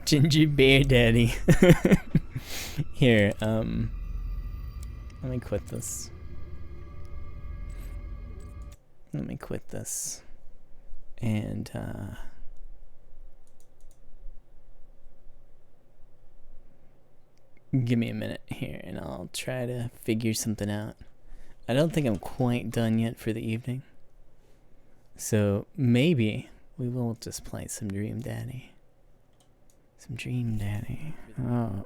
Ginger bear daddy. Here, let me quit this. Let me quit this. And, give me a minute here and I'll try to figure something out. I don't think I'm quite done yet for the evening. So maybe we will just play some Dream Daddy. Some Dream Daddy. Oh.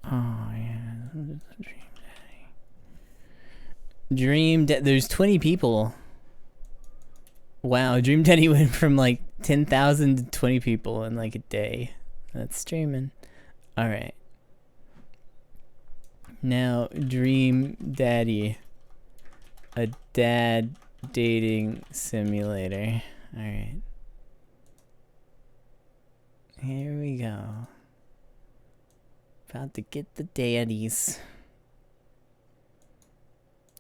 Oh, yeah. Dream Daddy. There's 20 people. Wow, Dream Daddy went from like 10,000 to 20 people in like a day. That's streaming. Alright. Now, Dream Daddy. A dad dating simulator. Alright. Here we go. About to get the daddies.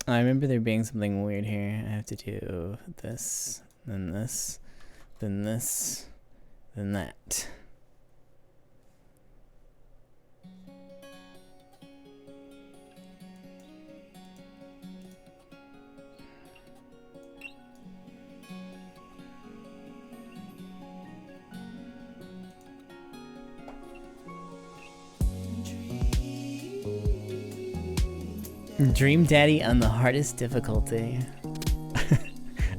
I remember there being something weird here. I have to do this, then this, then this, then that. Dream Daddy on the hardest difficulty.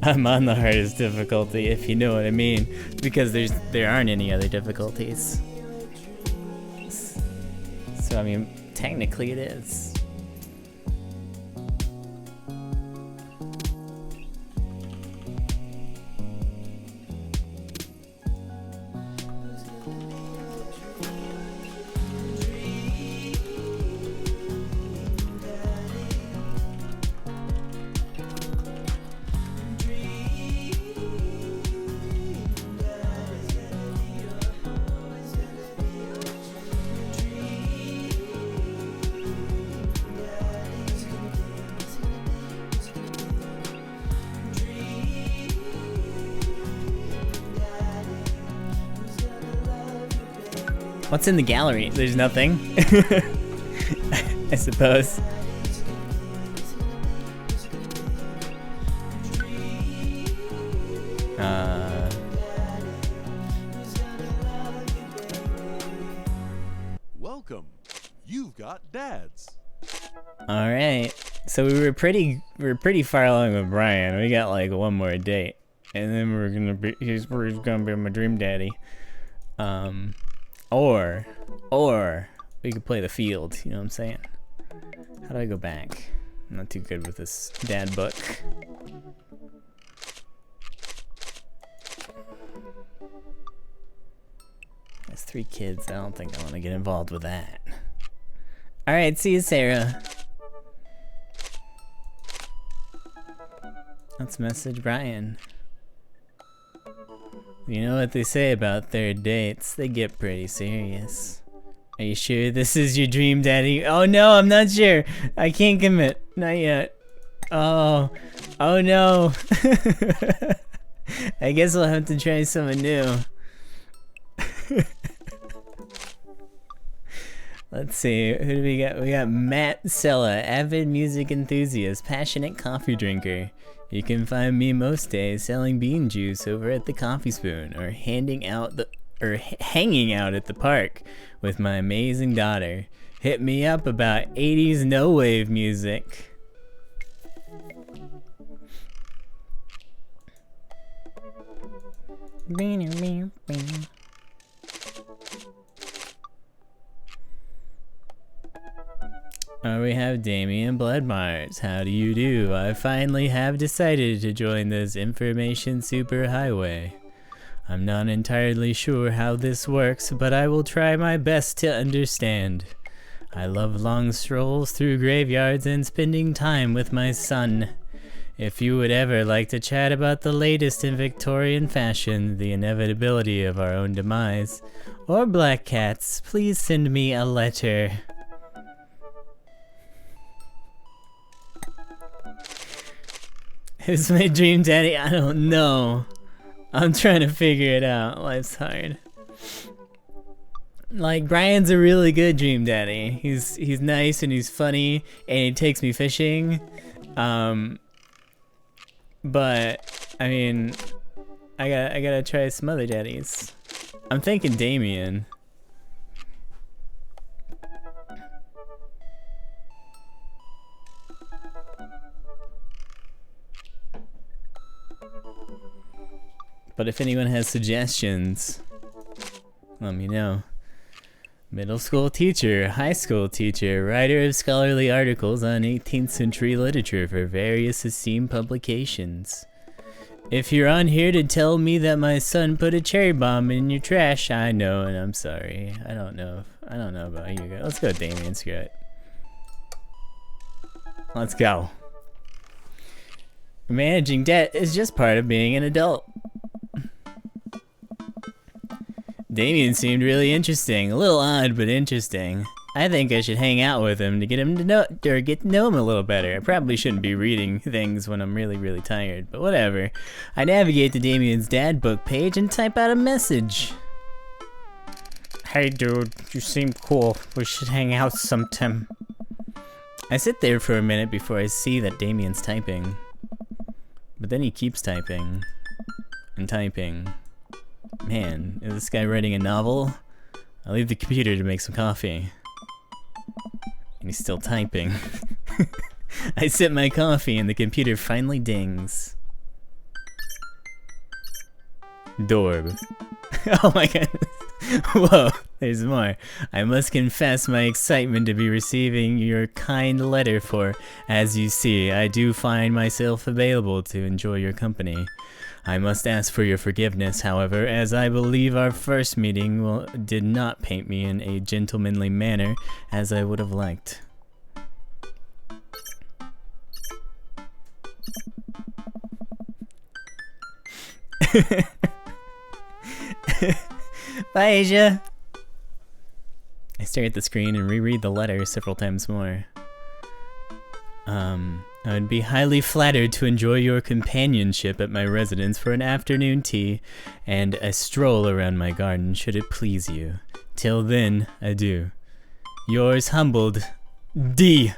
I'm on the hardest difficulty, if you know what I mean, because there aren't any other difficulties. So I mean, technically it is. What's in the gallery? There's nothing. I suppose. Welcome. You've got dads. All right. So we were pretty far along with Brian. We got like one more date, and then we're gonna be he's gonna be my dream daddy. Or we could play the field, you know what I'm saying? How do I go back? I'm not too good with this dad book. There's 3 kids, I don't think I want to get involved with that. Alright, see you, Sarah. Let's message Brian. You know what they say about third dates, they get pretty serious. Are you sure this is your dream daddy? Oh no, I'm not sure. I can't commit. Not yet. Oh no. I guess I'll have to try someone new. Let's see, who do we got? We got Matt Sella, avid music enthusiast, passionate coffee drinker. You can find me most days selling bean juice over at the Coffee Spoon, or hanging out at the park with my amazing daughter. Hit me up about 80s no wave music. We have Damien Bloodmars. How do you do? I finally have decided to join this information superhighway. I'm not entirely sure how this works, but I will try my best to understand. I love long strolls through graveyards and spending time with my son. If you would ever like to chat about the latest in Victorian fashion, the inevitability of our own demise, or black cats, please send me a letter. Who's my dream daddy? I don't know. I'm trying to figure it out. Life's hard. Like, Brian's a really good dream daddy. He's nice and he's funny and he takes me fishing. But I mean, I gotta try some other daddies. I'm thinking Damien. But if anyone has suggestions, let me know. Middle school teacher, high school teacher, writer of scholarly articles on 18th century literature for various esteemed publications. If you're on here to tell me that my son put a cherry bomb in your trash, I know and I'm sorry. I don't know about you guys. Let's go Damien, screw it. Let's go. Managing debt is just part of being an adult. Damien seemed really interesting. A little odd, but interesting. I think I should hang out with him to get to know him a little better. I probably shouldn't be reading things when I'm really, really tired, but whatever. I navigate to Damien's dad book page and type out a message. Hey dude, you seem cool. We should hang out sometime. I sit there for a minute before I see that Damien's typing. But then he keeps typing. And typing. Man, is this guy writing a novel? I leave the computer to make some coffee. And he's still typing. I sip my coffee and the computer finally dings. Dorb. Oh my goodness. Whoa, there's more. I must confess my excitement to be receiving your kind letter, for, as you see, I do find myself available to enjoy your company. I must ask for your forgiveness, however, as I believe our first meeting did not paint me in a gentlemanly manner as I would have liked. Bye, Asia. I stare at the screen and reread the letter several times more. I would be highly flattered to enjoy your companionship at my residence for an afternoon tea and a stroll around my garden, should it please you. Till then, adieu. Yours humbled, D.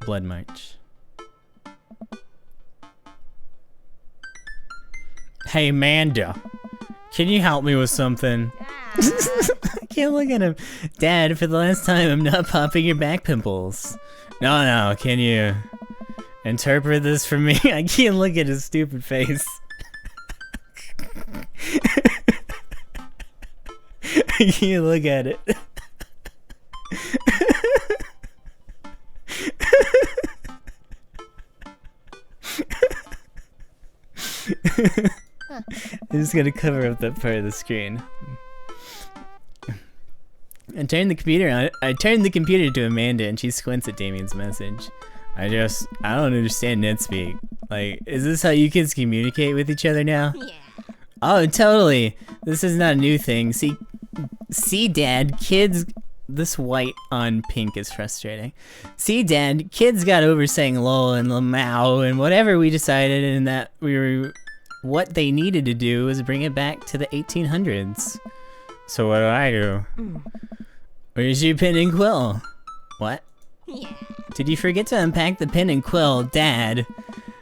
Blood March. Hey, Amanda. Can you help me with something? I can't look at him. Dad, for the last time, I'm not popping your back pimples. No, can you interpret this for me? I can't look at his stupid face. I can't look at it. I'm just gonna cover up that part of the screen. I turned the computer on. I turned the computer to Amanda and she squints at Damien's message. I don't understand NetSpeak. Like, is this how you kids communicate with each other now? Yeah. Oh, totally. This is not a new thing. See, Dad, kids. This white on pink is frustrating. See, Dad, kids got over saying lol and lamau and whatever we decided, and that what they needed to do was bring it back to the 1800s. So what do? Where's your pen and quill? What? Yeah. Did you forget to unpack the pen and quill, Dad?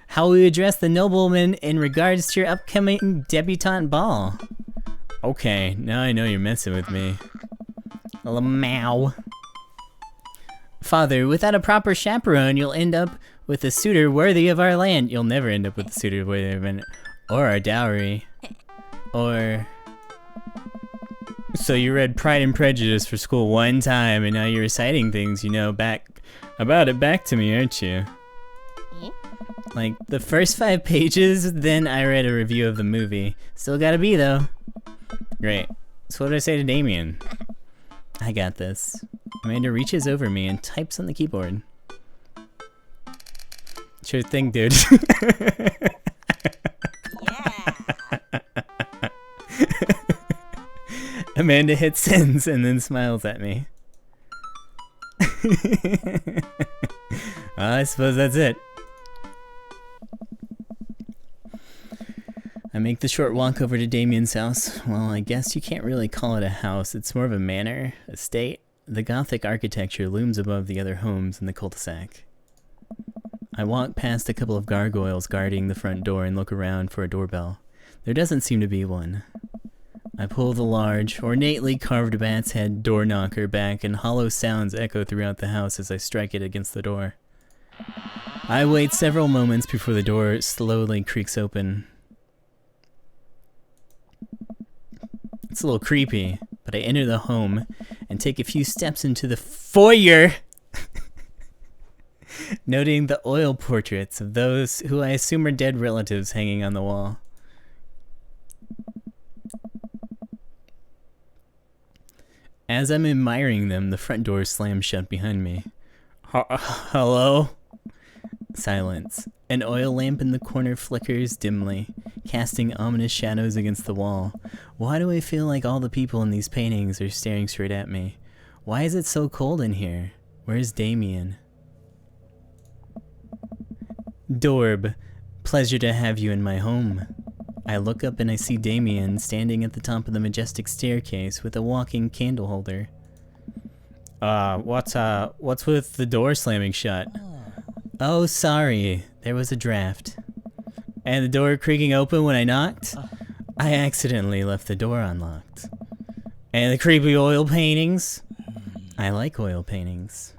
How will you address the nobleman in regards to your upcoming debutante ball? Okay, now I know you're messing with me. Lamau. Father, without a proper chaperone, you'll end up with a suitor worthy of our land. You'll never end up with a suitor worthy of our or our dowry. Or... So you read Pride and Prejudice for school one time, and now you're reciting things you know back to me, aren't you? Like, the first 5 pages, then I read a review of the movie. Still gotta be, though. Great. So what do I say to Damien? I got this. Amanda reaches over me and types on the keyboard. Sure thing, dude. Yeah. Amanda hits sends and then smiles at me. Well, I suppose that's it. I make the short walk over to Damien's house. Well, I guess you can't really call it a house. It's more of a manor, estate. The Gothic architecture looms above the other homes in the cul-de-sac. I walk past a couple of gargoyles guarding the front door and look around for a doorbell. There doesn't seem to be one. I pull the large, ornately carved bat's head door knocker back, and hollow sounds echo throughout the house as I strike it against the door. I wait several moments before the door slowly creaks open. It's a little creepy, but I enter the home and take a few steps into the foyer, noting the oil portraits of those who I assume are dead relatives hanging on the wall. As I'm admiring them, the front door slams shut behind me. Hello? Silence. An oil lamp in the corner flickers dimly, casting ominous shadows against the wall. Why do I feel like all the people in these paintings are staring straight at me? Why is it so cold in here? Where's Damien? Dorb, pleasure to have you in my home. I look up and I see Damien standing at the top of the majestic staircase with a walking candle holder. What's with the door slamming shut? Oh, sorry. There was a draft. And the door creaking open when I knocked? I accidentally left the door unlocked. And the creepy oil paintings? I like oil paintings.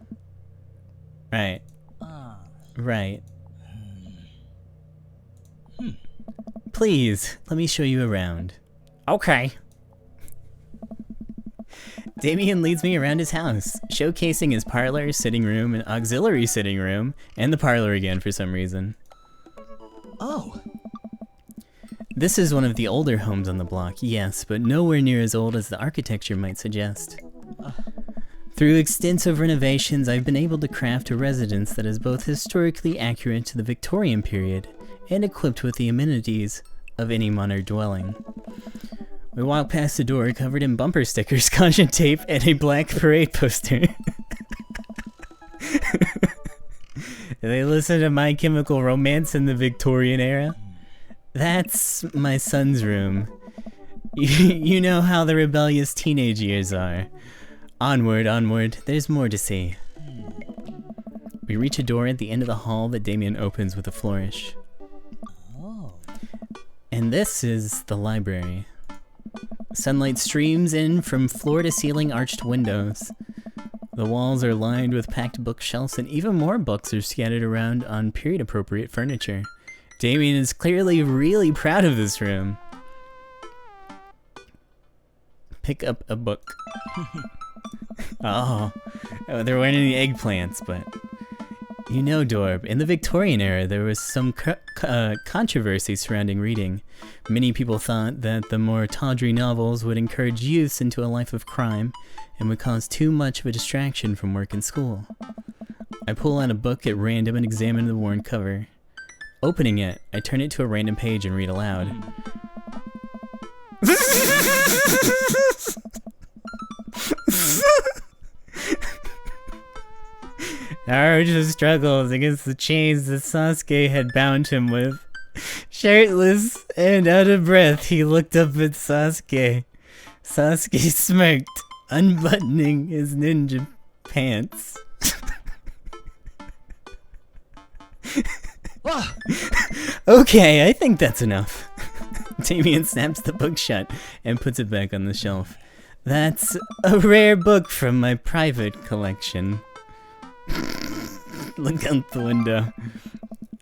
Right. Right. Please, let me show you around. Okay. Damien leads me around his house, showcasing his parlor, sitting room, and auxiliary sitting room, and the parlor again for some reason. Oh. This is one of the older homes on the block, yes, but nowhere near as old as the architecture might suggest. Through extensive renovations, I've been able to craft a residence that is both historically accurate to the Victorian period and equipped with the amenities of any modern dwelling. We walk past the door covered in bumper stickers, caution tape, and a black parade poster. They listen to My Chemical Romance in the Victorian era. That's my son's room. You know how the rebellious teenage years are. Onward, onward, there's more to see. We reach a door at the end of the hall that Damien opens with a flourish. And this is the library. Sunlight streams in from floor-to-ceiling arched windows. The walls are lined with packed bookshelves, and even more books are scattered around on period-appropriate furniture. Damien is clearly really proud of this room. Pick up a book. Oh, there weren't any eggplants, but... You know, Dorb, in the Victorian era, there was some controversy surrounding reading. Many people thought that the more tawdry novels would encourage youths into a life of crime and would cause too much of a distraction from work and school. I pull out a book at random and examine the worn cover. Opening it, I turn it to a random page and read aloud. Naruto struggles against the chains that Sasuke had bound him with. Shirtless and out of breath, he looked up at Sasuke. Sasuke smirked, unbuttoning his ninja pants. Okay, I think that's enough. Damien snaps the book shut and puts it back on the shelf. That's a rare book from my private collection. Look out the window.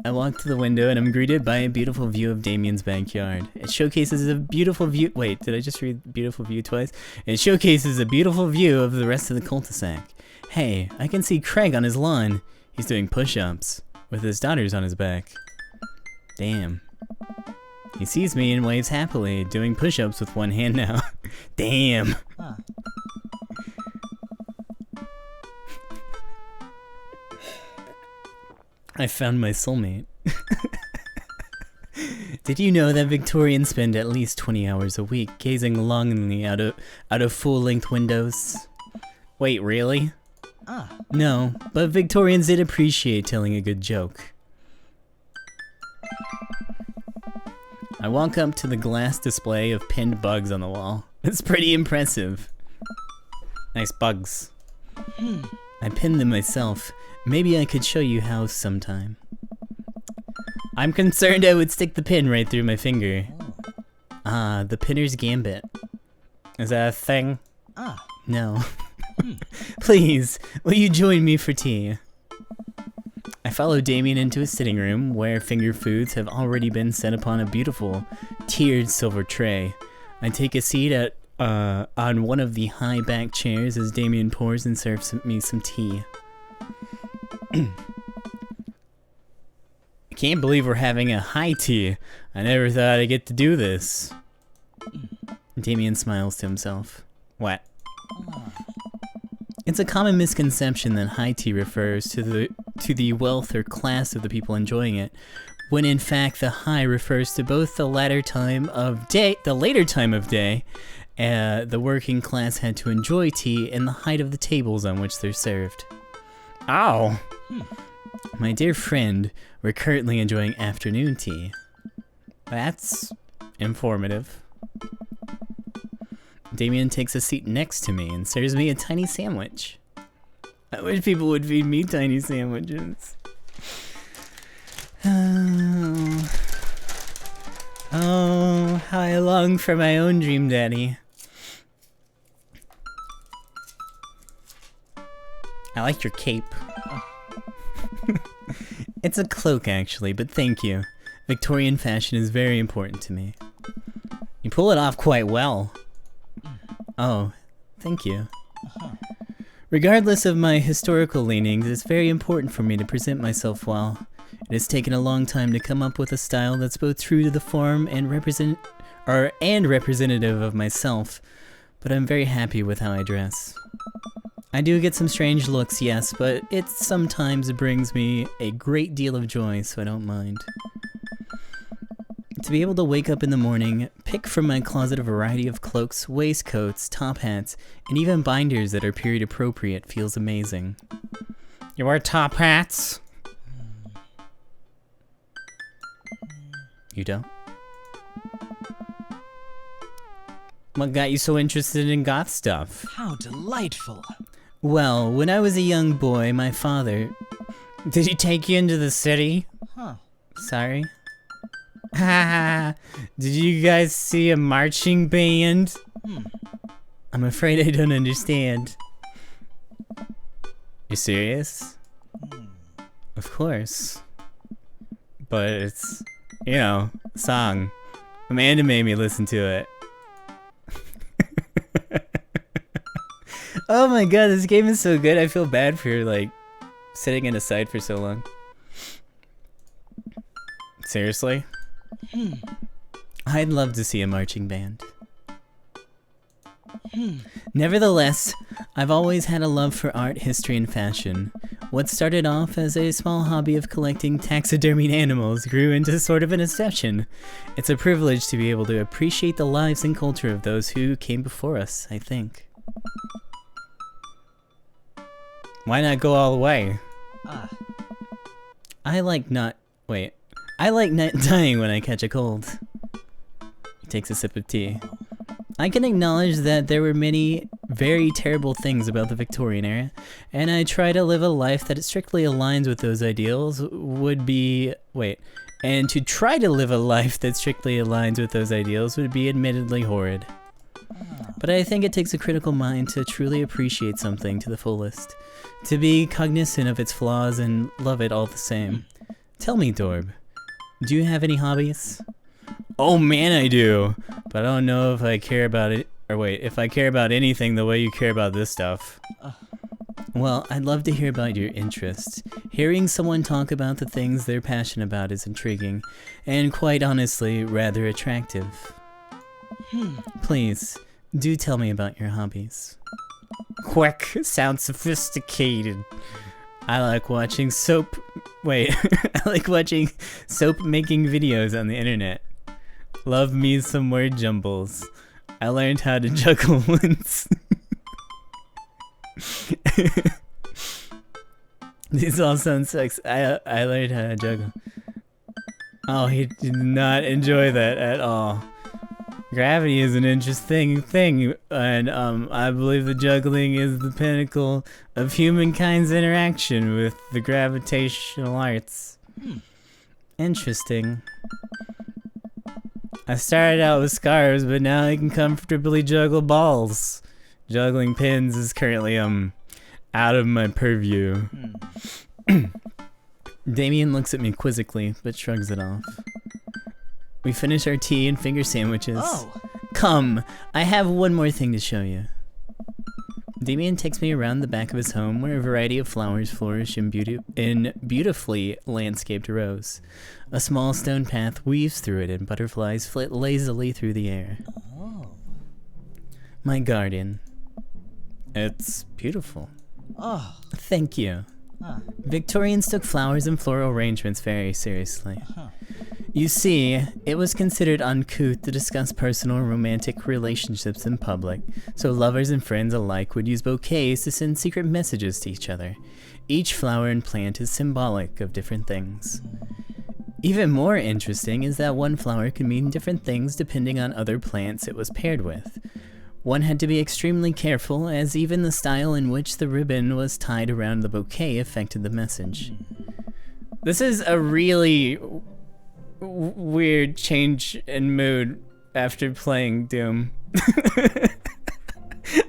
I walk to the window and I'm greeted by a beautiful view of Damien's backyard. It showcases a beautiful view. Wait, did I just read beautiful view twice? It showcases a beautiful view of the rest of the cul-de-sac. Hey, I can see Craig on his lawn. He's doing push-ups with his daughters on his back. Damn. He sees me and waves happily, doing push-ups with one hand now. Damn. Huh. I found my soulmate. Did you know that Victorians spend at least 20 hours a week gazing longingly out of full-length windows? Wait, really? No, but Victorians did appreciate telling a good joke. I walk up to the glass display of pinned bugs on the wall. It's pretty impressive. Nice bugs. I pinned them myself. Maybe I could show you how sometime. I'm concerned I would stick the pin right through my finger. Ah, the pinner's gambit. Is that a thing? No. Please, will you join me for tea? I follow Damien into his sitting room, where finger foods have already been set upon a beautiful, tiered silver tray. I take a seat on one of the high-backed chairs as Damien pours and serves me some tea. I can't believe we're having a high tea. I never thought I'd get to do this. Damien smiles to himself. What? It's a common misconception that high tea refers to the wealth or class of the people enjoying it, when in fact the high refers to both the later time of day, the working class had to enjoy tea, and the height of the tables on which they're served. Ow! My dear friend, we're currently enjoying afternoon tea. That's informative. Damien takes a seat next to me and serves me a tiny sandwich. I wish people would feed me tiny sandwiches. Oh, how I long for my own dream daddy. I like your cape. It's a cloak, actually, but thank you. Victorian fashion is very important to me. You pull it off quite well. Oh, thank you. Regardless of my historical leanings, it's very important for me to present myself well. It has taken a long time to come up with a style that's both true to the form and representative of myself, but I'm very happy with how I dress. I do get some strange looks, yes, but it sometimes brings me a great deal of joy, so I don't mind. To be able to wake up in the morning, pick from my closet a variety of cloaks, waistcoats, top hats, and even binders that are period appropriate feels amazing. You wear top hats? You don't? What got you so interested in goth stuff? How delightful. Well, when I was a young boy, my father... Did he take you into the city? Sorry? Ha! Did you guys see a marching band? I'm afraid I don't understand. You serious? Of course. But it's, you know, a song. Amanda made me listen to it. Oh my god, this game is so good. I feel bad for, like, sitting it aside for so long. Seriously? I'd love to see a marching band. Nevertheless, I've always had a love for art, history, and fashion. What started off as a small hobby of collecting taxidermied animals grew into sort of an obsession. It's a privilege to be able to appreciate the lives and culture of those who came before us, I think. Why not go all the way? I like not dying when I catch a cold. He takes a sip of tea. I can acknowledge that there were many very terrible things about the Victorian era, and I try to live a life that strictly aligns with those ideals and to try to live a life that strictly aligns with those ideals would be admittedly horrid. But I think it takes a critical mind to truly appreciate something to the fullest, to be cognizant of its flaws and love it all the same. Tell me, Dorb, do you have any hobbies? Oh man, I do, but I don't know if I care about it, if I care about anything the way you care about this stuff. Well, I'd love to hear about your interests. Hearing someone talk about the things they're passionate about is intriguing, and quite honestly, rather attractive. Please, do tell me about your hobbies. Quick, sounds sophisticated. I like watching soap making videos on the internet. Love me some word jumbles. I learned how to juggle once. These all sound sex. I learned how to juggle. Oh, he did not enjoy that at all. Gravity is an interesting thing, and I believe the juggling is the pinnacle of humankind's interaction with the gravitational arts. Interesting. I started out with scarves, but now I can comfortably juggle balls. Juggling pins is currently out of my purview. Damien looks at me quizzically, but shrugs it off. We finish our tea and finger sandwiches. Oh. Come, I have one more thing to show you. Damien takes me around the back of his home where a variety of flowers flourish in beautifully landscaped rows. A small stone path weaves through it and butterflies flit lazily through the air. Oh. My garden. It's beautiful. Oh. Thank you. Huh. Victorians took flowers and floral arrangements very seriously. You see, it was considered uncouth to discuss personal and romantic relationships in public, so lovers and friends alike would use bouquets to send secret messages to each other. Each flower and plant is symbolic of different things. Even more interesting is that one flower could mean different things depending on other plants it was paired with. One had to be extremely careful, as even the style in which the ribbon was tied around the bouquet affected the message. This is a really weird change in mood after playing Doom.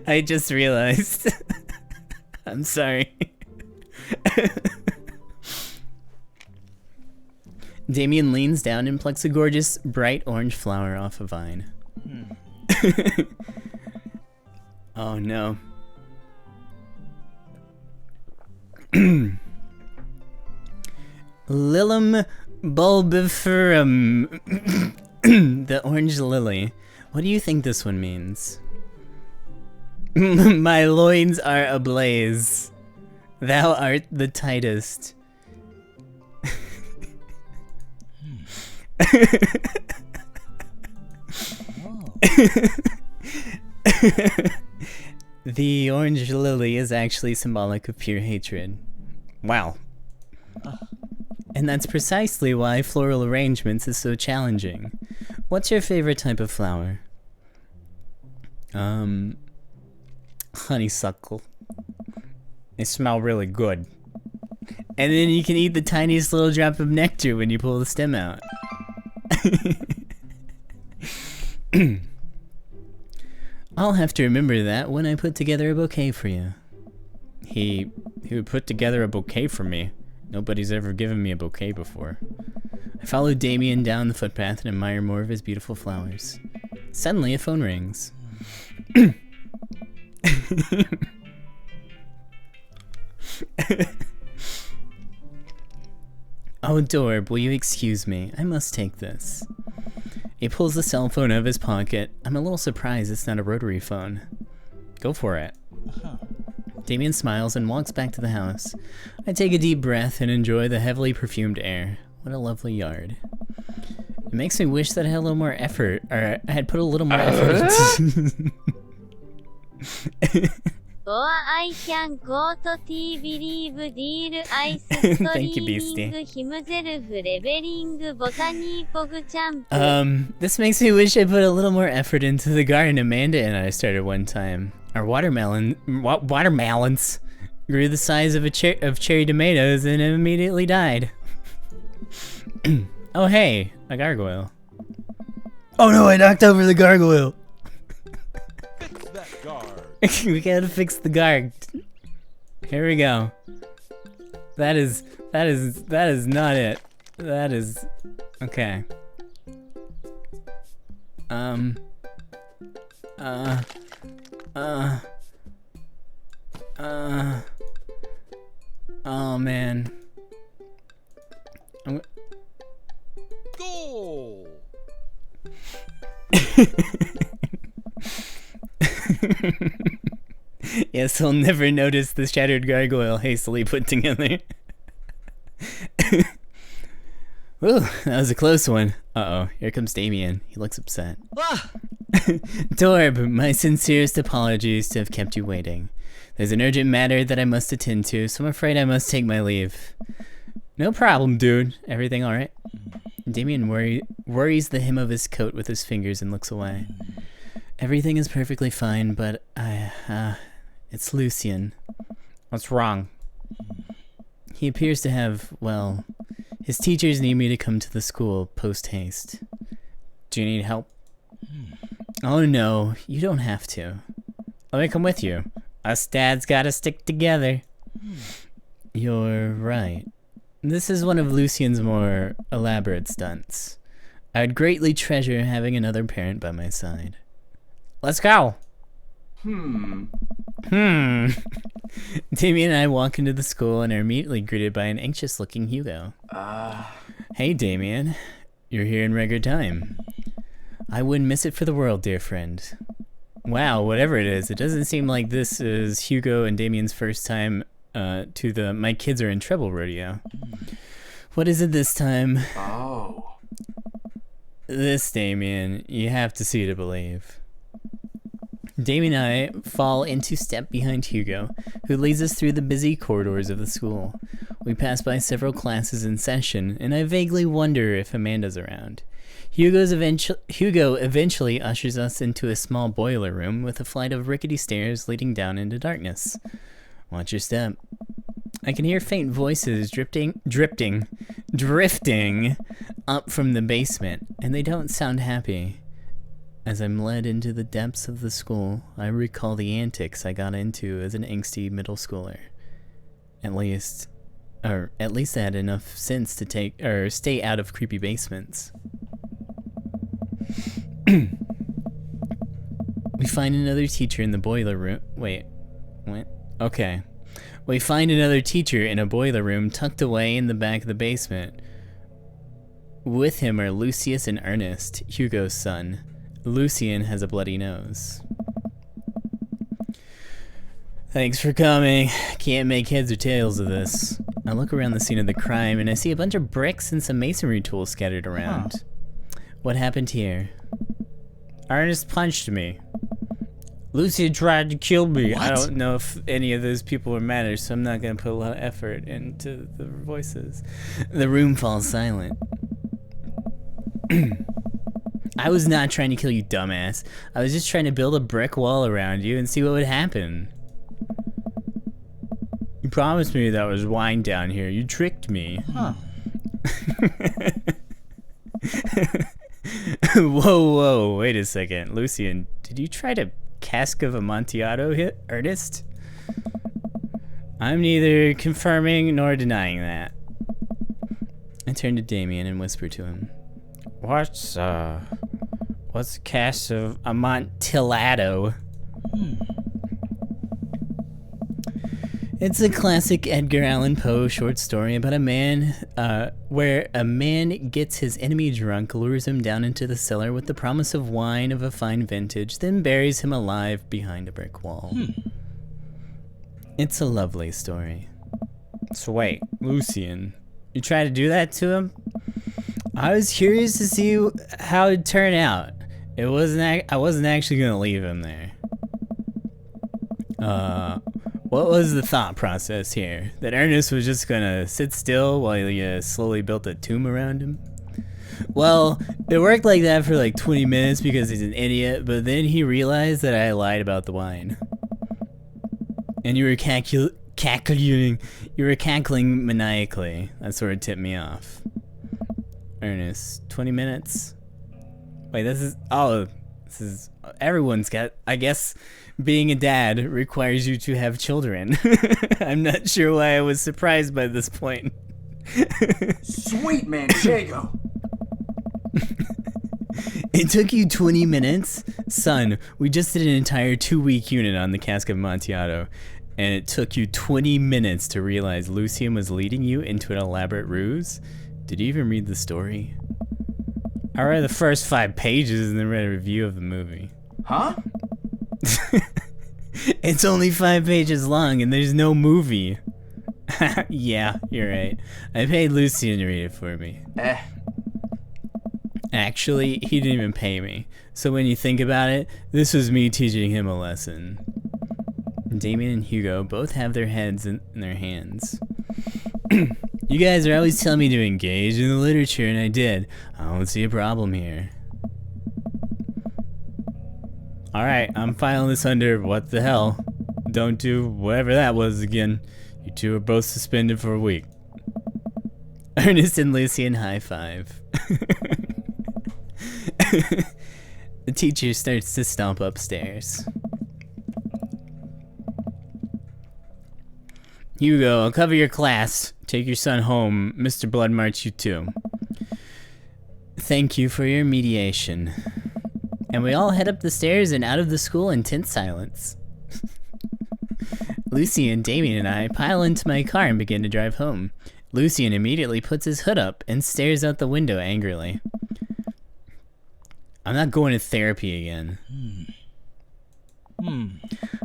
I just realized. I'm sorry. Damien leans down and plucks a gorgeous, bright orange flower off a vine. Oh no. Lilium bulbiferum. The orange lily. What do you think this one means? My loins are ablaze. Thou art the tightest. The orange lily is actually symbolic of pure hatred. Wow. And that's precisely why floral arrangements is so challenging. What's your favorite type of flower? Honeysuckle. They smell really good. And then you can eat the tiniest little drop of nectar when you pull the stem out. I'll have to remember that when I put together a bouquet for you. He would put together a bouquet for me. Nobody's ever given me a bouquet before. I follow Damien down the footpath and admire more of his beautiful flowers. Suddenly, a phone rings. Oh, Dorb, will you excuse me? I must take this. He pulls the cell phone out of his pocket. I'm a little surprised it's not a rotary phone. Go for it. Damien smiles and walks back to the house. I take a deep breath and enjoy the heavily perfumed air. What a lovely yard. It makes me wish that I had a little more effort, or I had put a little more effort into... Or I can go to TV deal ice Thank you, Beastie. This makes me wish I put a little more effort into the garden Amanda and I started one time. Our watermelons grew the size of cherry tomatoes and immediately died. Oh hey, a gargoyle. Oh no, I knocked over the gargoyle. Fix that guard. We gotta fix the guard. Here we go. That is not it. That is okay. Oh man. Goal. Yes, he'll never notice the shattered gargoyle hastily put together. Ooh, that was a close one. Uh-oh, here comes Damien. He looks upset. Ah! Dorb, my sincerest apologies to have kept you waiting. There's an urgent matter that I must attend to, so I'm afraid I must take my leave. No problem, dude. Everything alright? Damien worries the hem of his coat with his fingers and looks away. Everything is perfectly fine, but it's Lucien. What's wrong? He appears to have, well, his teachers need me to come to the school post-haste. Do you need help? Oh no, you don't have to. Let me come with you. Us dads gotta stick together. You're right. This is one of Lucien's more elaborate stunts. I would greatly treasure having another parent by my side. Let's go! Damien and I walk into the school and are immediately greeted by an anxious-looking Hugo. Hey, Damien. You're here in record time. I wouldn't miss it for the world, dear friend. Wow, whatever it is, it doesn't seem like this is Hugo and Damien's first time to the My Kids Are in Trouble rodeo. What is it this time? Oh. This, Damien, you have to see to believe. Damien and I fall into step behind Hugo, who leads us through the busy corridors of the school. We pass by several classes in session, and I vaguely wonder if Amanda's around. Hugo eventually ushers us into a small boiler room with a flight of rickety stairs leading down into darkness. Watch your step. I can hear faint voices drifting up from the basement, and they don't sound happy. As I'm led into the depths of the school, I recall the antics I got into as an angsty middle schooler. At least I had enough sense to stay out of creepy basements. We find another teacher in the boiler room. Wait. Okay. We find another teacher in a boiler room tucked away in the back of the basement. With him are Lucius and Ernest, Hugo's son. Lucien has a bloody nose. Thanks for coming. Can't make heads or tails of this. I look around the scene of the crime and I see a bunch of bricks and some masonry tools scattered around. What happened here? Ernest punched me. Lucien tried to kill me. What? I don't know if any of those people are matter, so I'm not going to put a lot of effort into the voices. The room falls silent. I was not trying to kill you, dumbass. I was just trying to build a brick wall around you and see what would happen. You promised me that was wine down here. You tricked me. Huh. Whoa, wait a second. Lucien, did you try to cask of Amontillado hit Ernest? I'm neither confirming nor denying that. I turn to Damien and whisper to him. What's a cask of Amontillado? It's a classic Edgar Allan Poe short story about a man, where a man gets his enemy drunk, lures him down into the cellar with the promise of wine of a fine vintage, then buries him alive behind a brick wall. It's a lovely story. So wait, Lucien, you tried to do that to him? I was curious to see how it'd turn out. I wasn't actually gonna leave him there. What was the thought process here? That Ernest was just gonna sit still while you slowly built a tomb around him? Well, it worked like that for like 20 minutes because he's an idiot, but then he realized that I lied about the wine. And you were cackling maniacally. That sort of tipped me off. Ernest, 20 minutes? Wait, this is everyone's got, I guess, being a dad requires you to have children. I'm not sure why I was surprised by this point. Sweet Manchego. It took you 20 minutes? Son, we just did an entire 2-week unit on the cask of Amontillado, and it took you 20 minutes to realize Lucien was leading you into an elaborate ruse? Did you even read the story? I read the first 5 pages and then read a review of the movie. Huh? It's only 5 pages long and there's no movie. Yeah, you're right. I paid Lucien to read it for me. Actually, he didn't even pay me. So when you think about it, this was me teaching him a lesson. Damien and Hugo both have their heads in their hands. You guys are always telling me to engage in the literature, and I did. I don't see a problem here. Alright, I'm filing this under what the hell. Don't do whatever that was again. You two are both suspended for a week. Ernest and Lucian high five. The teacher starts to stomp upstairs. Hugo, I'll cover your class. Take your son home. Mr. Bloodmarch, you too. Thank you for your mediation. And we all head up the stairs and out of the school in tense silence. Lucian, Damien, and I pile into my car and begin to drive home. Lucian immediately puts his hood up and stares out the window angrily. I'm not going to therapy again.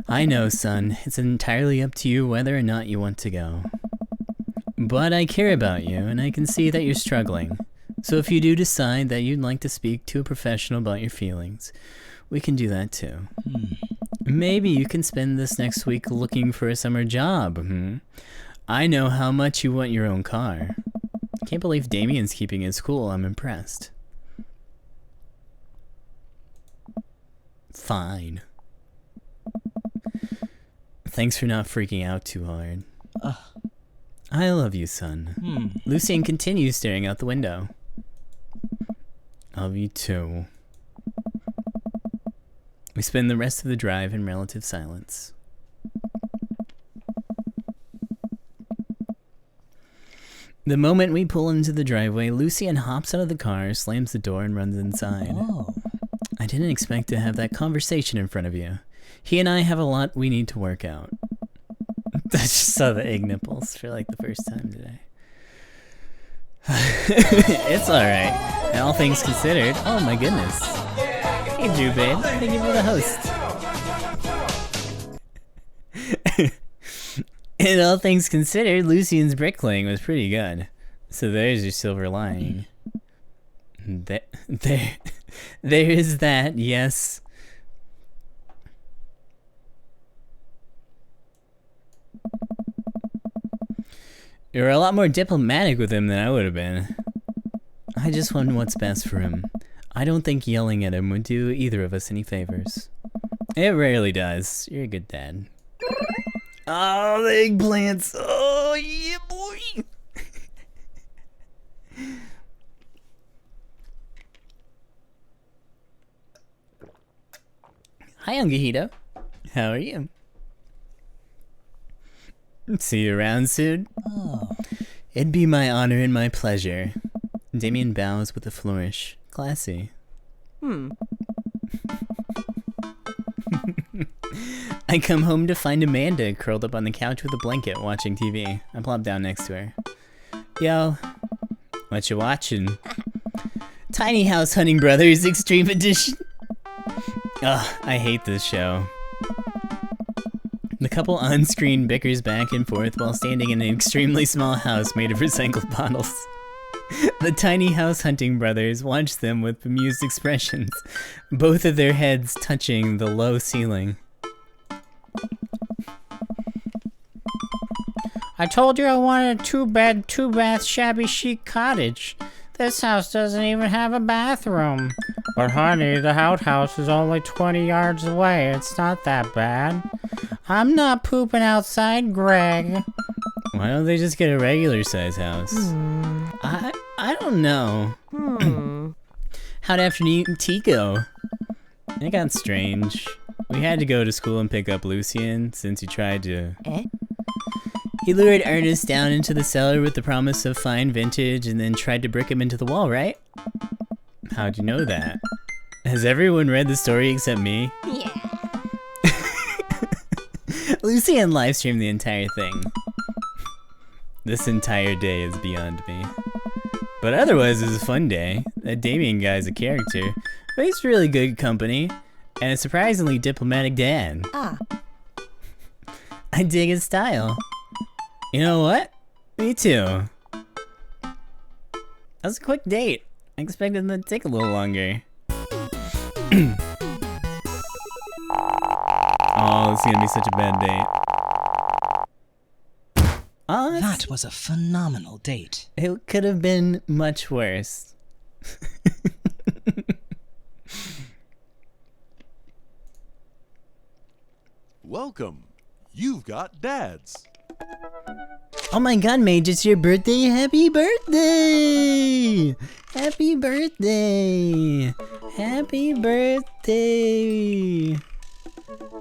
I know, son. It's entirely up to you whether or not you want to go. But I care about you, and I can see that you're struggling. So if you do decide that you'd like to speak to a professional about your feelings, we can do that too. Maybe you can spend this next week looking for a summer job. I know how much you want your own car. Can't believe Damien's keeping his cool. I'm impressed. Fine. Thanks for not freaking out too hard. I love you, son. Lucian continues staring out the window. Love you too. We spend the rest of the drive in relative silence. The moment we pull into the driveway, Lucian hops out of the car, slams the door, and runs inside. I didn't expect to have that conversation in front of you. He and I have a lot we need to work out. I just saw the egg nipples for like the first time today. It's alright. And all things considered, oh my goodness. Hey Drew babe, thank you for the host. And all things considered, Lucian's bricklaying was pretty good. So there's your silver lining. There is that, yes. You were a lot more diplomatic with him than I would have been. I just want what's best for him. I don't think yelling at him would do either of us any favors. It rarely does. You're a good dad. Oh, the eggplants. Oh, yeah, boy. Hi, Angahito. How are you? See you around soon? It'd be my honor and my pleasure. Damien bows with a flourish. Classy. I come home to find Amanda curled up on the couch with a blanket watching TV. I plop down next to her. Yo, what you watching? Tiny House Hunting Brothers Extreme Edition. Ugh, I hate this show. The couple on-screen bickers back and forth while standing in an extremely small house made of recycled bottles. The Tiny House Hunting Brothers watch them with bemused expressions, both of their heads touching the low ceiling. I told you I wanted a 2-bed, 2-bath, shabby chic cottage. This house doesn't even have a bathroom. But honey, the outhouse is only 20 yards away. It's not that bad. I'm not pooping outside, Greg. Why don't they just get a regular size house? I don't know. How'd afternoon tea go? It got strange. We had to go to school and pick up Lucian since he tried to... He lured Ernest down into the cellar with the promise of fine vintage and then tried to brick him into the wall, right? How'd you know that? Has everyone read the story except me? Yeah. Lucian livestreamed the entire thing. This entire day is beyond me. But otherwise, it was a fun day. That Damien guy's a character, but he's really good company, and a surprisingly diplomatic dad. I dig his style. You know what? Me too. That was a quick date. I expected them to take a little longer. Oh, this is gonna be such a bad date. That was a phenomenal date. It could have been much worse. Welcome. You've got dads. Oh my god, Mage, it's your birthday! Happy birthday! Happy birthday! Happy birthday!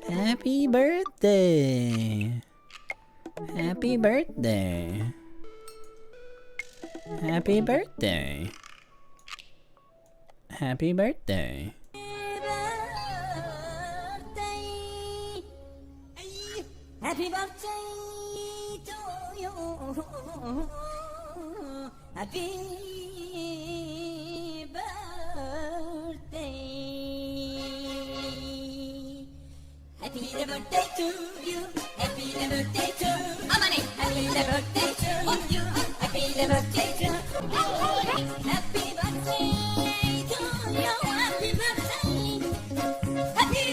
Happy birthday! Happy birthday! Happy birthday! Happy birthday! Happy birthday to you. Happy birthday. Happy birthday to you. Happy birthday to Amani. Happy birthday to you. Happy birthday to Happy birthday to you. Happy birthday. Happy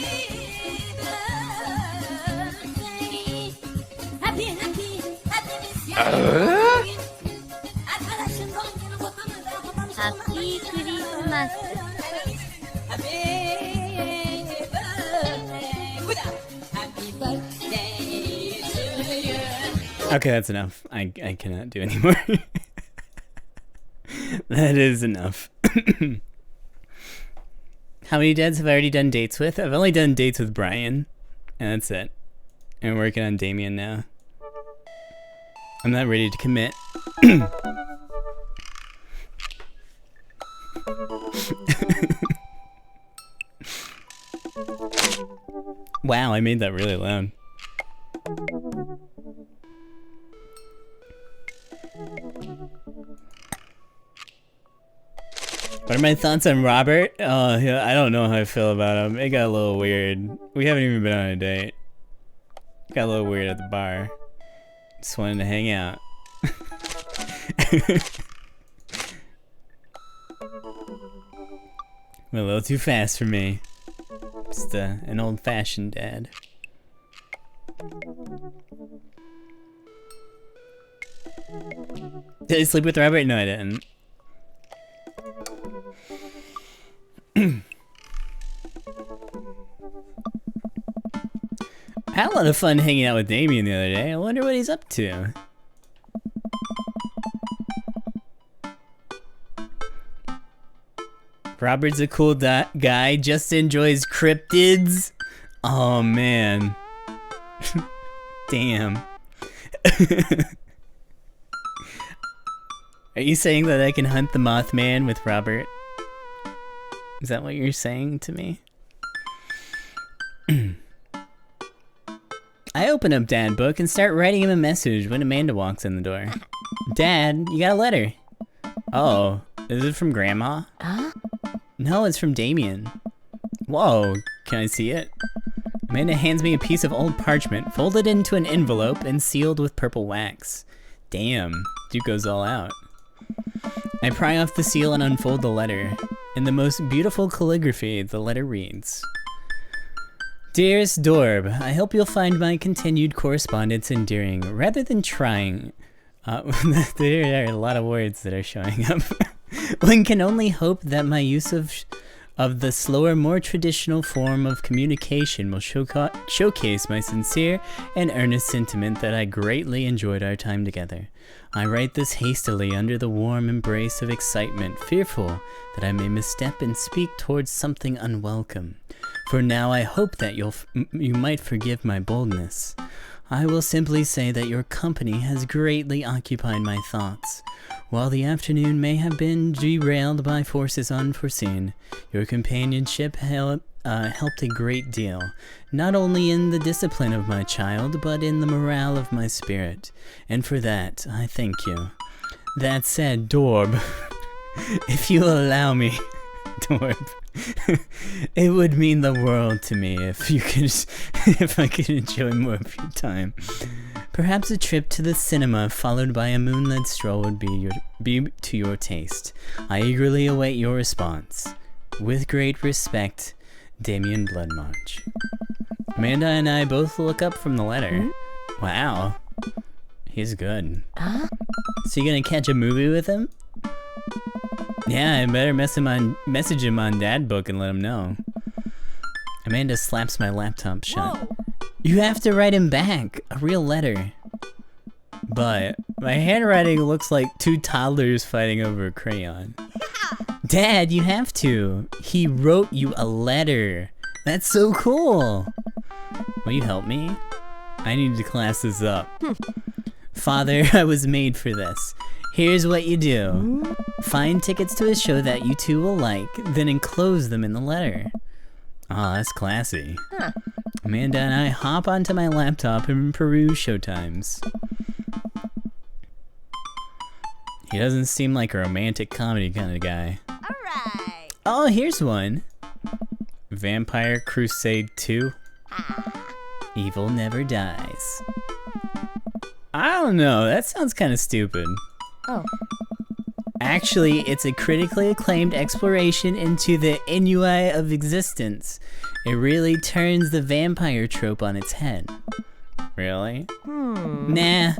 ハッピークリスマス。Okay, that's enough. I cannot do anymore. That is enough. How many dads have I already done dates with? I've only done dates with Brian, and that's it. And we're working on Damien now. I'm not ready to commit. Wow, I made that really loud. What are my thoughts on Robert? Oh, yeah, I don't know how I feel about him. It got a little weird. We haven't even been on a date. It got a little weird at the bar. Just wanted to hang out. Went a little too fast for me. Just an old-fashioned dad. Did I sleep with Robert? No, I didn't. I had a lot of fun hanging out with Damien the other day. I wonder what he's up to. Robert's a cool guy, just enjoys cryptids. Oh man. Damn. Are you saying that I can hunt the Mothman with Robert? Is that what you're saying to me? I open up Dad Book and start writing him a message when Amanda walks in the door. Dad, you got a letter. Oh, is it from Grandma? Huh? No, it's from Damien. Whoa, can I see it? Amanda hands me a piece of old parchment, folded into an envelope and sealed with purple wax. Damn, Duke goes all out. I pry off the seal and unfold the letter. In the most beautiful calligraphy, the letter reads, Dearest Dorb, I hope you'll find my continued correspondence endearing rather than trying. There are a lot of words that are showing up. One can only hope that my use of the slower, more traditional form of communication will showcase my sincere and earnest sentiment that I greatly enjoyed our time together. I write this hastily under the warm embrace of excitement, fearful that I may misstep and speak towards something unwelcome. For now I hope that you might forgive my boldness. I will simply say that your company has greatly occupied my thoughts. While the afternoon may have been derailed by forces unforeseen, your companionship helped a great deal, not only in the discipline of my child, but in the morale of my spirit, and for that I thank you. That said, Dorb, if you'll allow me, Dorb, it would mean the world to me if I could enjoy more of your time. Perhaps a trip to the cinema followed by a moonlit stroll would be to your taste. I eagerly await your response. With great respect, Damien Bloodmarch. Amanda and I both look up from the letter. Wow. He's good. So you gonna catch a movie with him? Yeah, I better message him on Dad Book and let him know. Amanda slaps my laptop shut. Whoa. You have to write him back, a real letter. But my handwriting looks like two toddlers fighting over a crayon. Dad, you have to. He wrote you a letter. That's so cool. Will you help me? I need to class this up. Father, I was made for this. Here's what you do. Find tickets to a show that you two will like, then enclose them in the letter. Ah, that's classy. Amanda and I hop onto my laptop and peruse showtimes. He doesn't seem like a romantic comedy kind of guy. Alright. Oh, here's one. Vampire Crusade 2. Evil Never Dies. I don't know, that sounds kind of stupid. Oh. Actually, it's a critically acclaimed exploration into the ennui of existence. It really turns the vampire trope on its head. Really? Nah,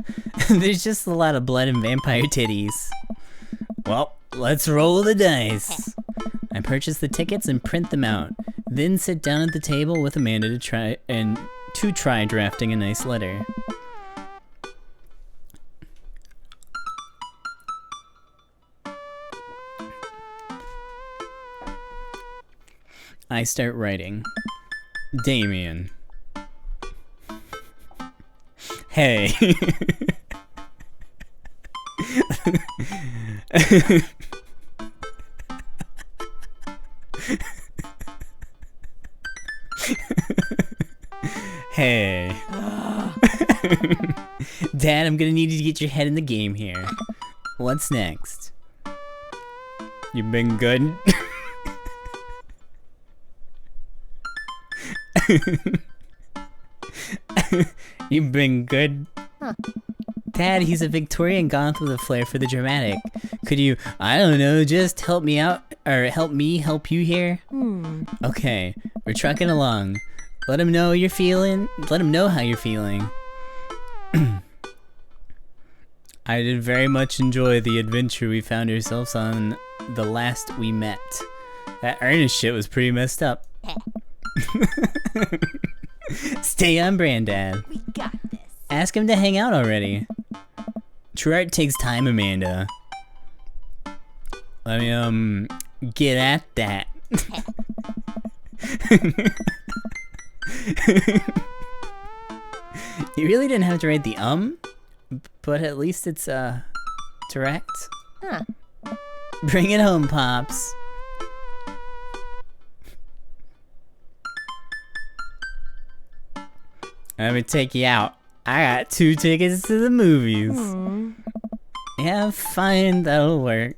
there's just a lot of blood and vampire titties. Well, let's roll the dice. I purchase the tickets and print them out, then sit down at the table with Amanda to try drafting a nice letter. I start writing. Damien. Hey. Hey. Dad, I'm gonna need you to get your head in the game here. What's next? You've been good? You've been good? Dad, he's a Victorian goth with a flair for the dramatic. Could you, I don't know, just help me out, or help me help you here? Okay, we're trucking along. Let him know you're feeling, let him know how you're feeling. I did very much enjoy the adventure we found ourselves on the last we met. That Ernest shit was pretty messed up. Stay on brand, Dad. We got this. Ask him to hang out already. True art takes time, Amanda. Let me, get at that. You really didn't have to write the but at least it's, direct. Bring it home, Pops. Let me take you out. I got 2 tickets to the movies. Yeah, fine, that'll work.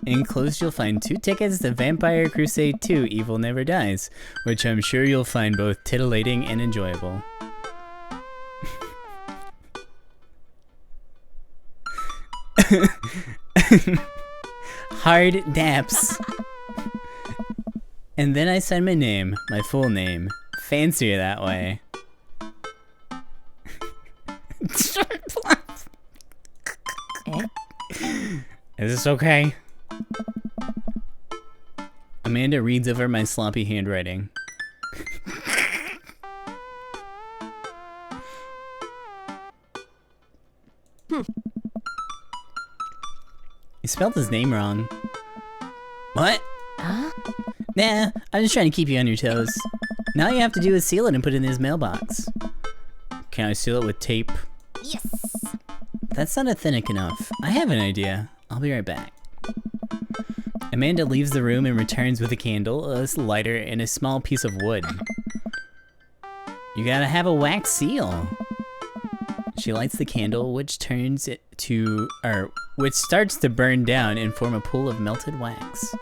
Enclosed, you'll find 2 tickets to Vampire Crusade 2 Evil Never Dies, which I'm sure you'll find both titillating and enjoyable. Hard daps. And then I sign my name, my full name. Fancier that way. Is this okay? Amanda reads over my sloppy handwriting. You spelled his name wrong. What? Nah, I'm just trying to keep you on your toes. Now all you have to do is seal it and put it in his mailbox. Can I seal it with tape? Yes. That's not authentic enough. I have an idea. I'll be right back. Amanda leaves the room and returns with a candle, a lighter, and a small piece of wood. You gotta have a wax seal. She lights the candle, which starts to burn down and form a pool of melted wax.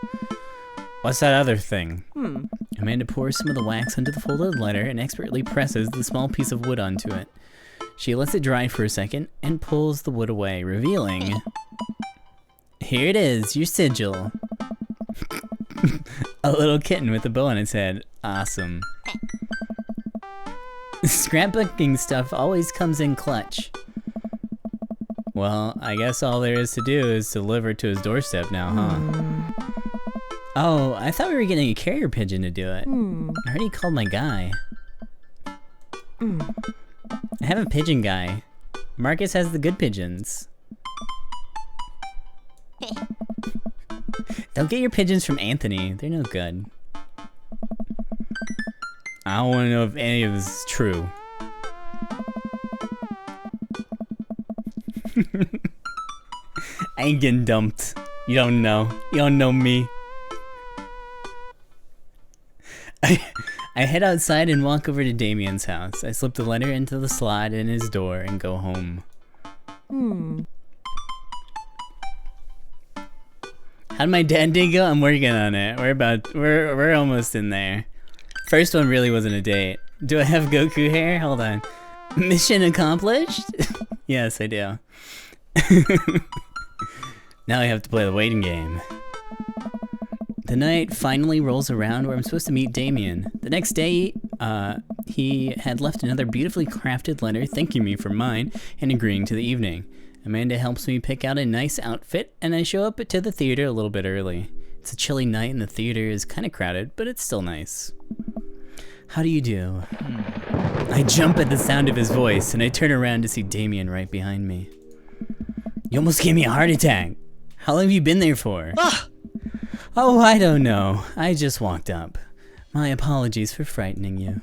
What's that other thing? Amanda pours some of the wax into the folded letter and expertly presses the small piece of wood onto it. She lets it dry for a second and pulls the wood away, revealing... Here it is, your sigil. A little kitten with a bow on its head. Awesome. Scrapbooking stuff always comes in clutch. Well, I guess all there is to do is deliver to his doorstep now, huh? Oh, I thought we were getting a carrier pigeon to do it. I already called my guy. I have a pigeon guy. Marcus has the good pigeons. Don't get your pigeons from Anthony. They're no good. I don't want to know if any of this is true. I ain't getting dumped. You don't know. You don't know me. I head outside and walk over to Damien's house. I slip the letter into the slot in his door and go home. How'd my dad day go? I'm working on it. We're almost in there. First one really wasn't a date. Do I have Goku hair? Hold on. Mission accomplished? Yes, I do. Now I have to play the waiting game. The night finally rolls around where I'm supposed to meet Damien. The next day, he had left another beautifully crafted letter thanking me for mine and agreeing to the evening. Amanda helps me pick out a nice outfit, and I show up to the theater a little bit early. It's a chilly night and the theater is kind of crowded, but it's still nice. How do you do? I jump at the sound of his voice, and I turn around to see Damien right behind me. You almost gave me a heart attack. How long have you been there for? Ah! Oh, I don't know. I just walked up. My apologies for frightening you.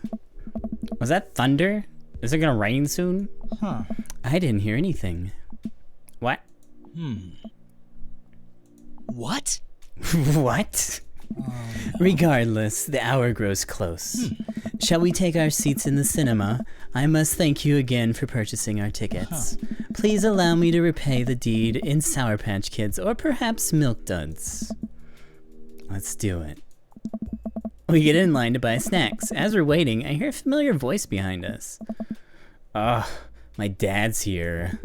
Was that thunder? Is it gonna rain soon? Huh. I didn't hear anything. What? What? What? Regardless, the hour grows close. Shall we take our seats in the cinema? I must thank you again for purchasing our tickets. Please allow me to repay the deed in Sour Patch Kids or perhaps Milk Duds. Let's do it. We get in line to buy snacks. As we're waiting, I hear a familiar voice behind us. Ugh, my dad's here.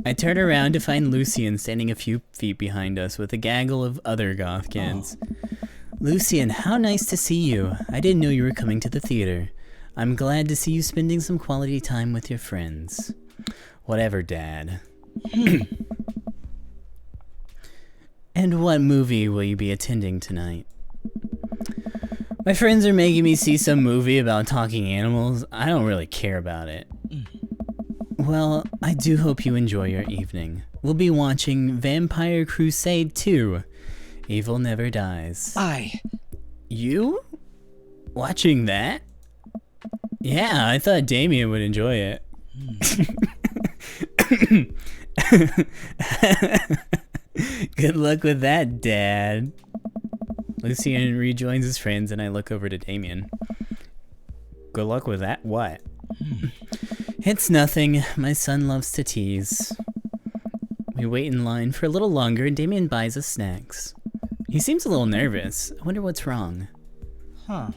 I turn around to find Lucian standing a few feet behind us with a gaggle of other goth kids. Lucian, how nice to see you. I didn't know you were coming to the theater. I'm glad to see you spending some quality time with your friends. Whatever, Dad. And what movie will you be attending tonight? My friends are making me see some movie about talking animals. I don't really care about it. Well, I do hope you enjoy your evening. We'll be watching Vampire Crusade 2. Evil Never Dies. You? Watching that? Yeah, I thought Damien would enjoy it. Good luck with that, Dad. Lucian rejoins his friends and I look over to Damien. Good luck with that? What? It's nothing. My son loves to tease. We wait in line for a little longer and Damien buys us snacks. He seems a little nervous. I wonder what's wrong. Huh.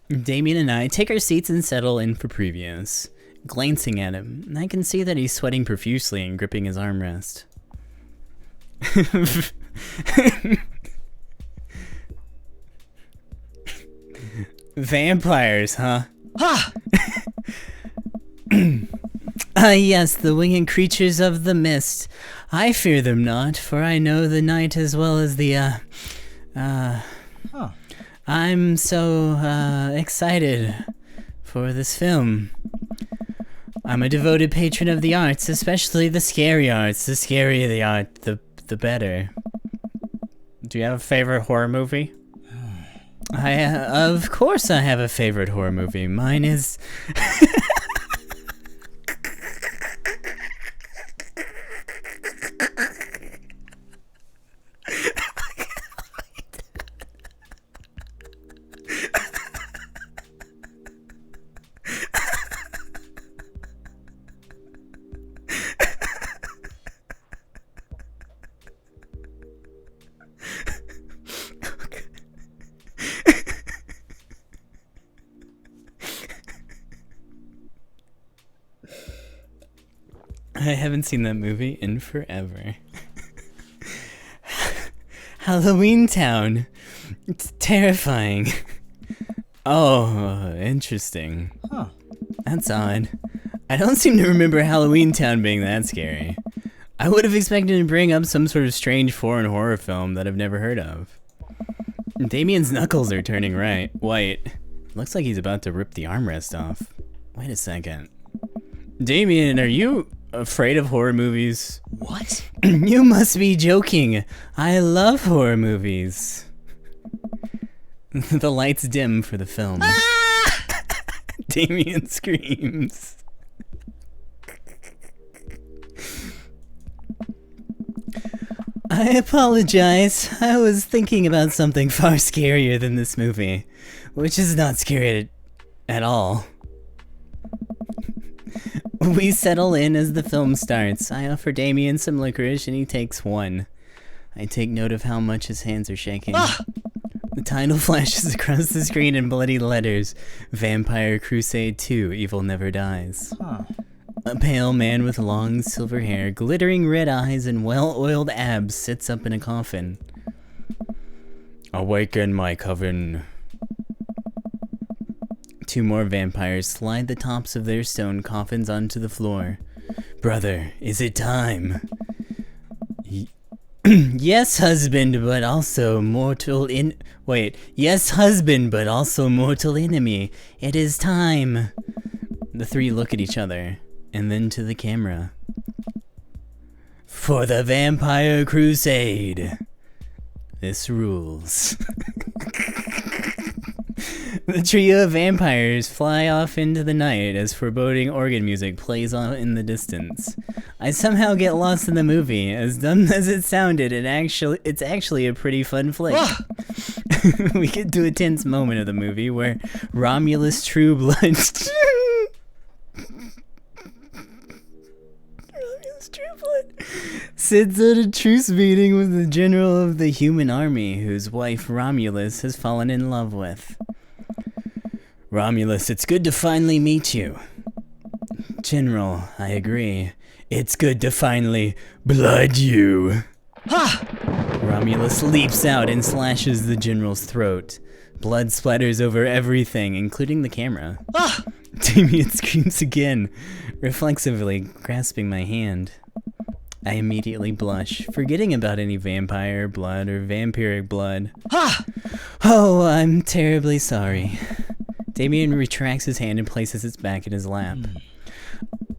Damien and I take our seats and settle in for previews. Glancing at him, I can see that he's sweating profusely and gripping his armrest. Vampires, huh? Ha! Yes, the winged creatures of the mist. I fear them not, for I know the night as well as the, I'm so, excited for this film. I'm a devoted patron of the arts, especially the scary arts. The scarier the art, the better. Do you have a favorite horror movie? Of course I have a favorite horror movie. Mine is... I haven't seen that movie in forever. Halloween Town. It's terrifying. Oh, interesting. Huh. That's odd. I don't seem to remember Halloween Town being that scary. I would have expected to bring up some sort of strange foreign horror film that I've never heard of. Damien's knuckles are turning white. Looks like he's about to rip the armrest off. Wait a second. Damien, are you afraid of horror movies? What? You must be joking. I love horror movies. The lights dim for the film. Damien screams. I apologize. I was thinking about something far scarier than this movie, which is not scary at all. We settle in as the film starts. I offer Damien some licorice and he takes one. I take note of how much his hands are shaking. The title flashes across the screen in bloody letters. Vampire Crusade 2, Evil Never Dies. Huh. A pale man with long silver hair, glittering red eyes, and well-oiled abs sits up in a coffin. Awaken, my coven. Two more vampires slide the tops of their stone coffins onto the floor. Brother, is it time? Yes, husband, but also mortal Yes, husband, but also mortal enemy. It is time. The three look at each other, and then to the camera. For the Vampire Crusade. This rules. The trio of vampires fly off into the night as foreboding organ music plays on in the distance. I somehow get lost in the movie. As dumb as it sounded, it's actually a pretty fun flick. We get to a tense moment of the movie where Romulus Trueblood sits at a truce meeting with the general of the human army, whose wife Romulus has fallen in love with. Romulus, it's good to finally meet you. General, I agree. It's good to finally blood you. Romulus leaps out and slashes the general's throat. Blood splatters over everything, including the camera. Damien screams again, reflexively grasping my hand. I immediately blush, forgetting about any vampire blood or vampiric blood. Oh, I'm terribly sorry. Damien retracts his hand and places it back in his lap.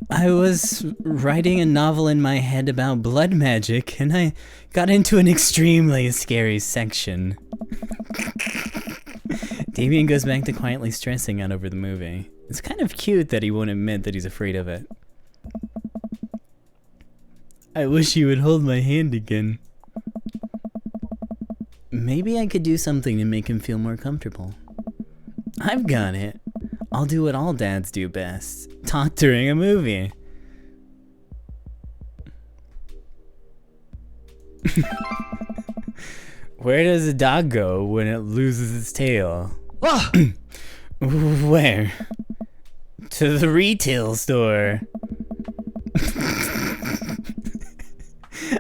I was writing a novel in my head about blood magic, and I got into an extremely scary section. Damien goes back to quietly stressing out over the movie. It's kind of cute that he won't admit that he's afraid of it. I wish you would hold my hand again. Maybe I could do something to make him feel more comfortable. I've got it. I'll do what all dads do best. Talk during a movie. Where does a dog go when it loses its tail? Where? To the retail store.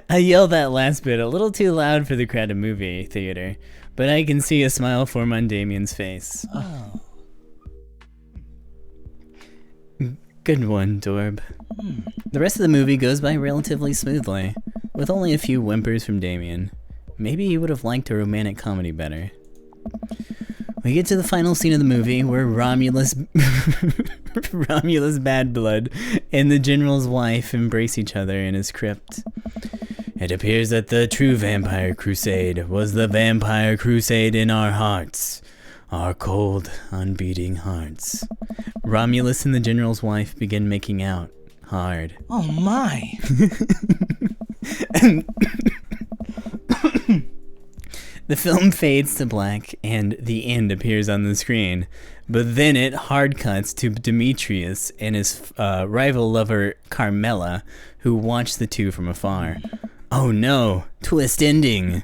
I yelled that last bit a little too loud for the crowded movie theater, but I can see a smile form on Damien's face. Oh. Good one, Dorb. The rest of the movie goes by relatively smoothly, with only a few whimpers from Damien. Maybe he would have liked a romantic comedy better. We get to the final scene of the movie where Romulus Bad Blood and the general's wife embrace each other in his crypt. It appears that the true Vampire Crusade was the Vampire Crusade in our hearts. Our cold, unbeating hearts. Romulus and the general's wife begin making out. Hard. Oh my. The film fades to black and the end appears on the screen, but then it hard cuts to Demetrius and his rival lover Carmela, who watch the two from afar. Oh no, twist ending.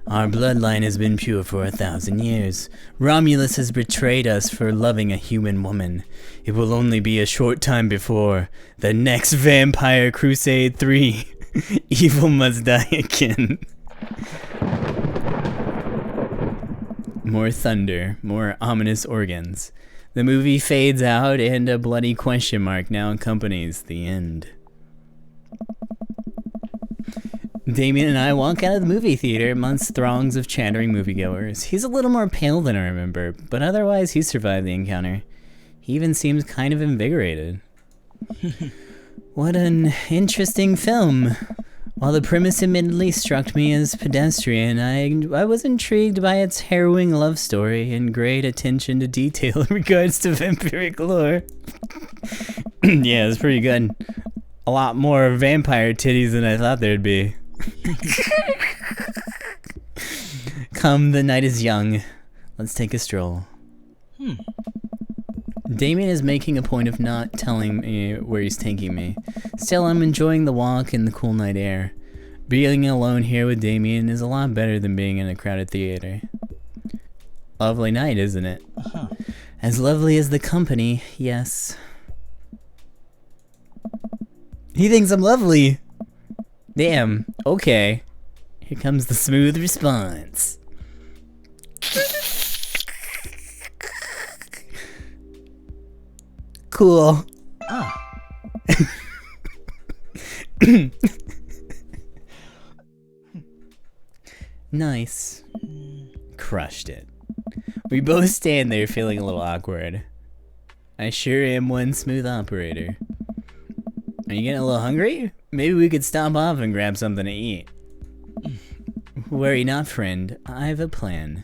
Our bloodline has been pure for 1,000 years. Romulus has betrayed us for loving a human woman. It will only be a short time before the next Vampire Crusade 3. Evil must die again. More thunder, more ominous organs. The movie fades out and a bloody question mark now accompanies the end. Damien and I walk out of the movie theater amongst throngs of chattering moviegoers. He's a little more pale than I remember, but otherwise he survived the encounter. He even seems kind of invigorated. What an interesting film. While the premise admittedly struck me as pedestrian, I was intrigued by its harrowing love story and great attention to detail in regards to vampiric lore. Yeah, it's pretty good. A lot more vampire titties than I thought there'd be. Come, the night is young. Let's take a stroll. Damien is making a point of not telling me where he's taking me. Still, I'm enjoying the walk and the cool night air. Being alone here with Damien is a lot better than being in a crowded theater. Lovely night, isn't it? As lovely as the company, yes. He thinks I'm lovely. Damn, okay. Here comes the smooth response. Cool. Nice. Crushed it. We both stand there feeling a little awkward. I sure am one smooth operator. Are you getting a little hungry? Maybe we could stop off and grab something to eat. Worry not, friend. I have a plan.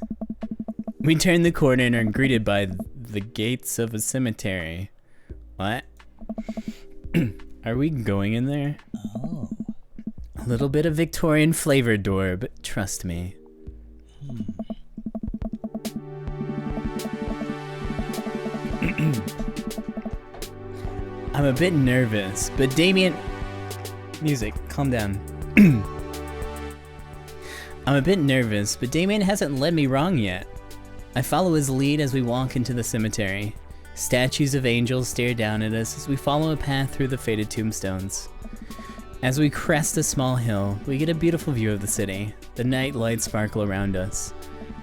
We turn the corner and are greeted by the gates of a cemetery. What? Are we going in there? Oh. A little bit of Victorian flavor, Dorb. Trust me. I'm a bit nervous, but Damien... Music, calm down. I'm a bit nervous, but Damien hasn't led me wrong yet. I follow his lead as we walk into the cemetery. Statues of angels stare down at us as we follow a path through the faded tombstones. As we crest a small hill, we get a beautiful view of the city. The night lights sparkle around us.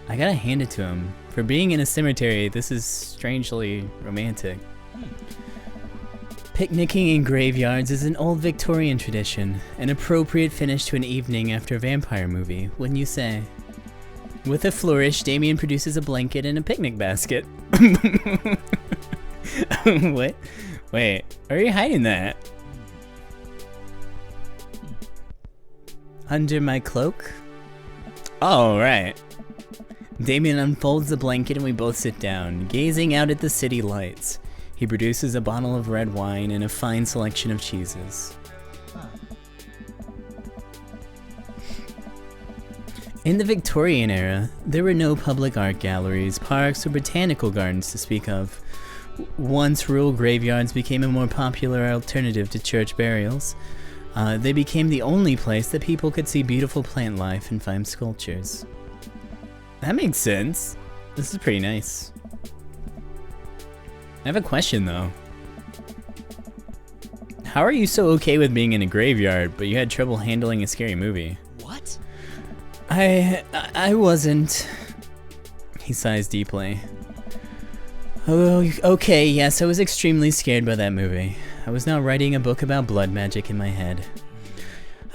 I gotta hand it to him. For being in a cemetery, this is strangely romantic. Picnicking in graveyards is an old Victorian tradition, an appropriate finish to an evening after a vampire movie, wouldn't you say? With a flourish, Damien produces a blanket and a picnic basket. What? Wait, where are you hiding that? Under my cloak? Oh, right. Damien unfolds the blanket and we both sit down, gazing out at the city lights. He produces a bottle of red wine and a fine selection of cheeses. In the Victorian era, there were no public art galleries, parks, or botanical gardens to speak of. Once rural graveyards became a more popular alternative to church burials, they became the only place that people could see beautiful plant life and find sculptures. That makes sense. This is pretty nice. I have a question though. How are you so okay with being in a graveyard, but you had trouble handling a scary movie? What? I wasn't. He sighs deeply. Oh, okay, yes, I was extremely scared by that movie. I was now writing a book about blood magic in my head.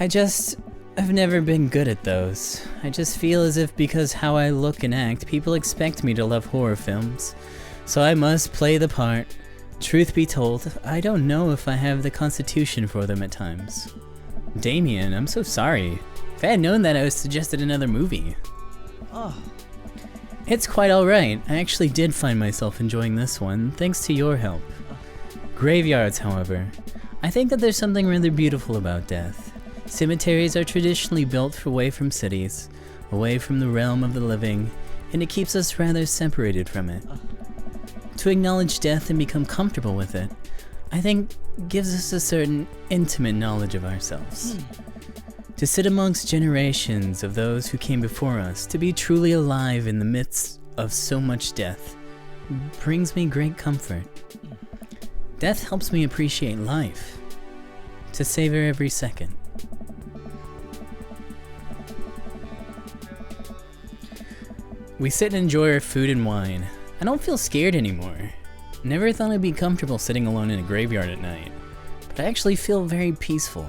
I've never been good at those. I just feel as if because how I look and act, people expect me to love horror films. So I must play the part. Truth be told, I don't know if I have the constitution for them at times. Damien, I'm so sorry. If I had known that, I would have suggested another movie. Oh. It's quite alright. I actually did find myself enjoying this one, thanks to your help. Graveyards, however. I think that there's something rather beautiful about death. Cemeteries are traditionally built away from cities, away from the realm of the living, and it keeps us rather separated from it. To acknowledge death and become comfortable with it, I think gives us a certain intimate knowledge of ourselves. To sit amongst generations of those who came before us, to be truly alive in the midst of so much death, brings me great comfort. Death helps me appreciate life, to savor every second. We sit and enjoy our food and wine. I don't feel scared anymore. Never thought I'd be comfortable sitting alone in a graveyard at night, but I actually feel very peaceful.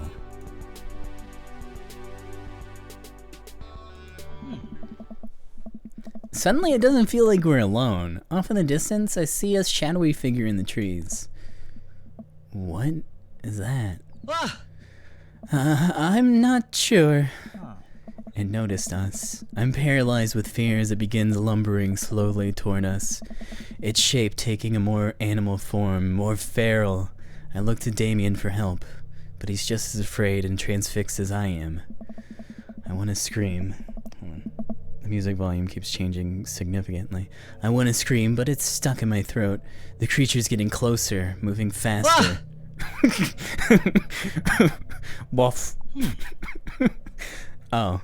Suddenly it doesn't feel like we're alone. Off in the distance, I see a shadowy figure in the trees. What is that? Ah! I'm not sure. It noticed us. I'm paralyzed with fear as it begins lumbering slowly toward us. Its shape taking a more animal form, more feral. I look to Damien for help, but he's just as afraid and transfixed as I am. I want to scream. Hold on. The music volume keeps changing significantly. I want to scream, but it's stuck in my throat. The creature's getting closer, moving faster. Woof. Oh.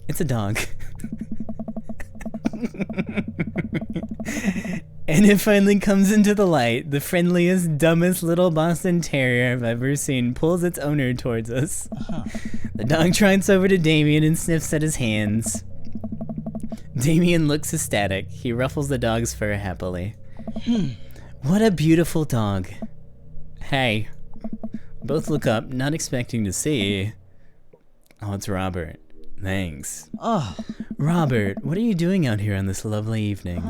It's a dog. And it finally comes into the light. The friendliest, dumbest little Boston Terrier I've ever seen pulls its owner towards us. The dog trots over to Damien and sniffs at his hands. Damien looks ecstatic. He ruffles the dog's fur happily. What a beautiful dog. Hey. Both look up, not expecting to see. Oh, it's Robert. Thanks. Oh. Robert, what are you doing out here on this lovely evening?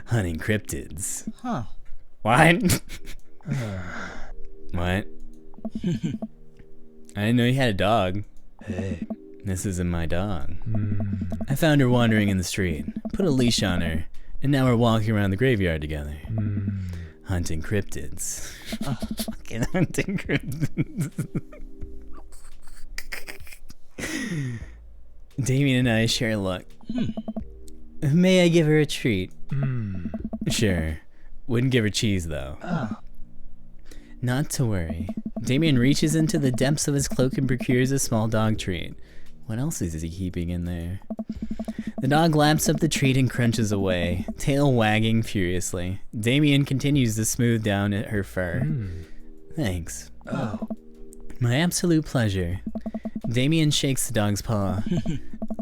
Hunting cryptids. Huh. What? What? I didn't know you had a dog. Hey. This isn't my dog. I found her wandering in the street, put a leash on her, and now we're walking around the graveyard together. Hunting cryptids. Fucking hunting cryptids. Damien and I share a look. May I give her a treat? Sure. Wouldn't give her cheese, though. Not to worry. Damien reaches into the depths of his cloak and procures a small dog treat. What else is he keeping in there? The dog laps up the treat and crunches away, tail wagging furiously. Damien continues to smooth down at her fur. Thanks. Oh. My absolute pleasure. Damien shakes the dog's paw.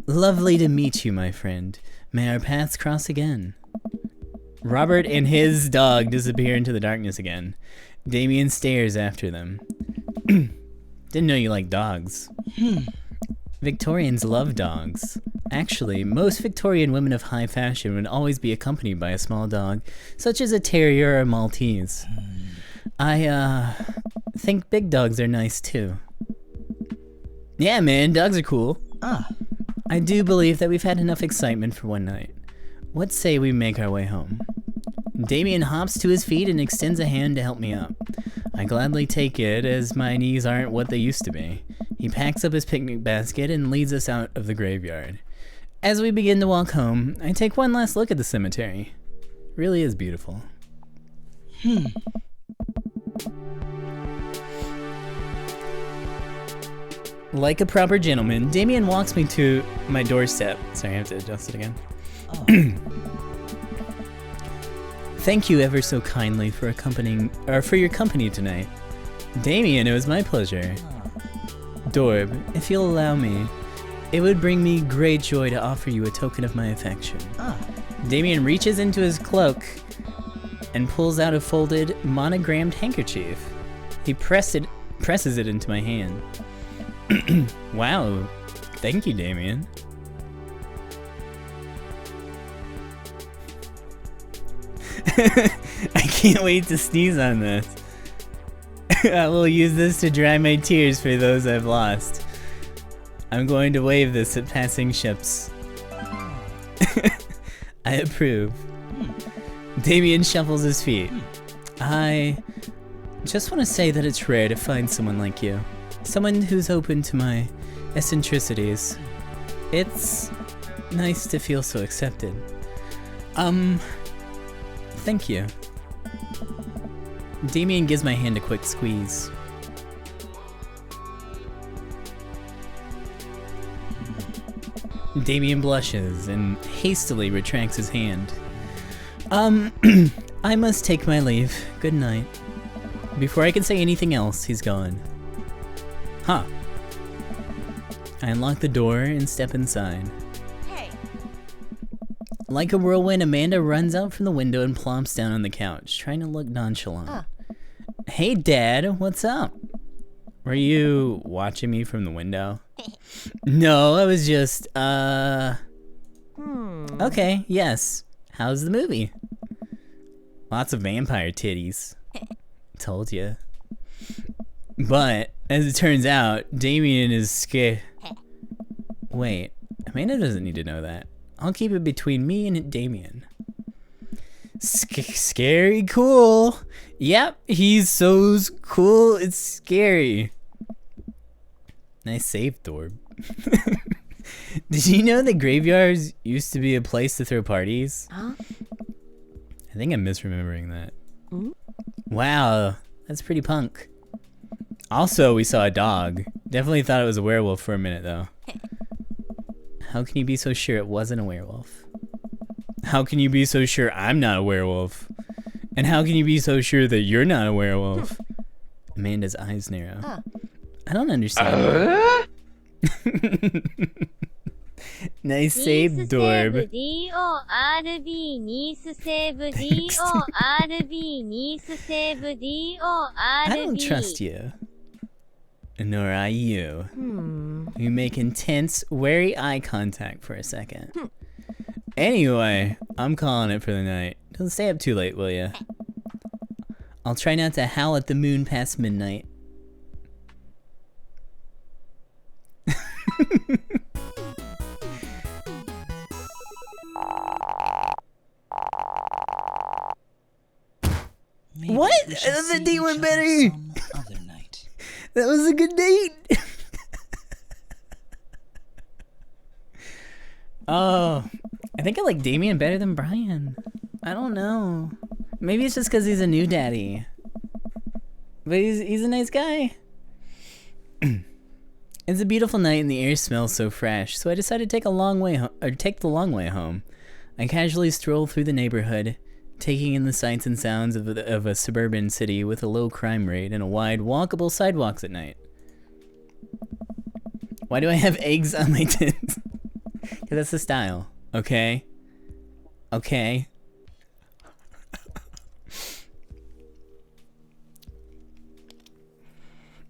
Lovely to meet you, my friend. May our paths cross again. Robert and his dog disappear into the darkness again. Damien stares after them. Didn't know you liked dogs. Victorians love dogs. Actually, most Victorian women of high fashion would always be accompanied by a small dog, such as a terrier or a Maltese. I think big dogs are nice too. Yeah, man, dogs are cool. I do believe that we've had enough excitement for one night. What say we make our way home? Damien hops to his feet and extends a hand to help me up. I gladly take it, as my knees aren't what they used to be. He packs up his picnic basket and leads us out of the graveyard. As we begin to walk home, I take one last look at the cemetery. It really is beautiful. Like a proper gentleman, Damien walks me to my doorstep. Sorry, I have to adjust it again. Thank you ever so kindly for your company tonight. Damien, it was my pleasure. Dorb, if you'll allow me, it would bring me great joy to offer you a token of my affection. Damien reaches into his cloak and pulls out a folded, monogrammed handkerchief. He presses it into my hand. Wow, thank you, Damien. I can't wait to sneeze on this. I will use this to dry my tears for those I've lost. I'm going to wave this at passing ships. I approve. Damien shuffles his feet. I just want to say that it's rare to find someone like you. Someone who's open to my eccentricities. It's nice to feel so accepted. Thank you. Damien gives my hand a quick squeeze. Damien blushes and hastily retracts his hand. I must take my leave. Good night. Before I can say anything else, he's gone. Huh. I unlock the door and step inside. Hey. Like a whirlwind, Amanda runs out from the window and plumps down on the couch, trying to look nonchalant. Hey, Dad, what's up? Were you watching me from the window? No, I was just, Okay, yes. How's the movie? Lots of vampire titties. Told you. But, as it turns out, Damien is scared. Wait, Amanda doesn't need to know that. I'll keep it between me and Damien. Scary cool. Yep, he's so cool, it's scary. Nice save, Dorb. Did you know that graveyards used to be a place to throw parties? Huh? I think I'm misremembering that. Wow, that's pretty punk. Also, we saw a dog. Definitely thought it was a werewolf for a minute, though. How can you be so sure it wasn't a werewolf? How can you be so sure I'm not a werewolf? And how can you be so sure that you're not a werewolf? Amanda's eyes narrow. I don't understand. Nice save, Dorb. D-O-R-B ニースセーブ D-O-R-B ニースセーブ D-O-R-B I don't trust you. Nor I you. You make intense, wary eye contact for a second. Anyway, I'm calling it for the night. Don't stay up too late, will ya? I'll try not to howl at the moon past midnight. Maybe What? we should The see date each went other better. some other night. That was a good date. Oh, I think I like Damien better than Brian. I don't know. Maybe it's just because he's a new daddy. But he's a nice guy. It's a beautiful night and the air smells so fresh, so I decided to take the long way home. I casually stroll through the neighborhood, taking in the sights and sounds of a suburban city with a low crime rate and a wide, walkable sidewalks at night. Why do I have eggs on my tits? Because that's the style, okay? Okay.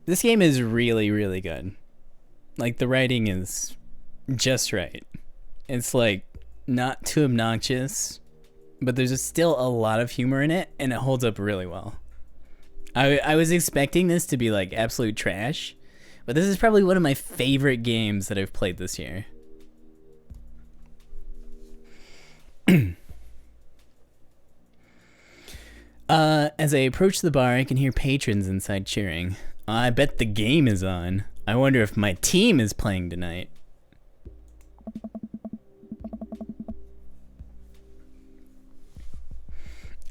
This game is really, really good. Like, the writing is just right. It's like not too obnoxious, but there's still a lot of humor in it, and it holds up really well. I was expecting this to be like absolute trash, but this is probably one of my favorite games that I've played this year. As I approach the bar, I can hear patrons inside cheering. I bet the game is on. I wonder if my team is playing tonight.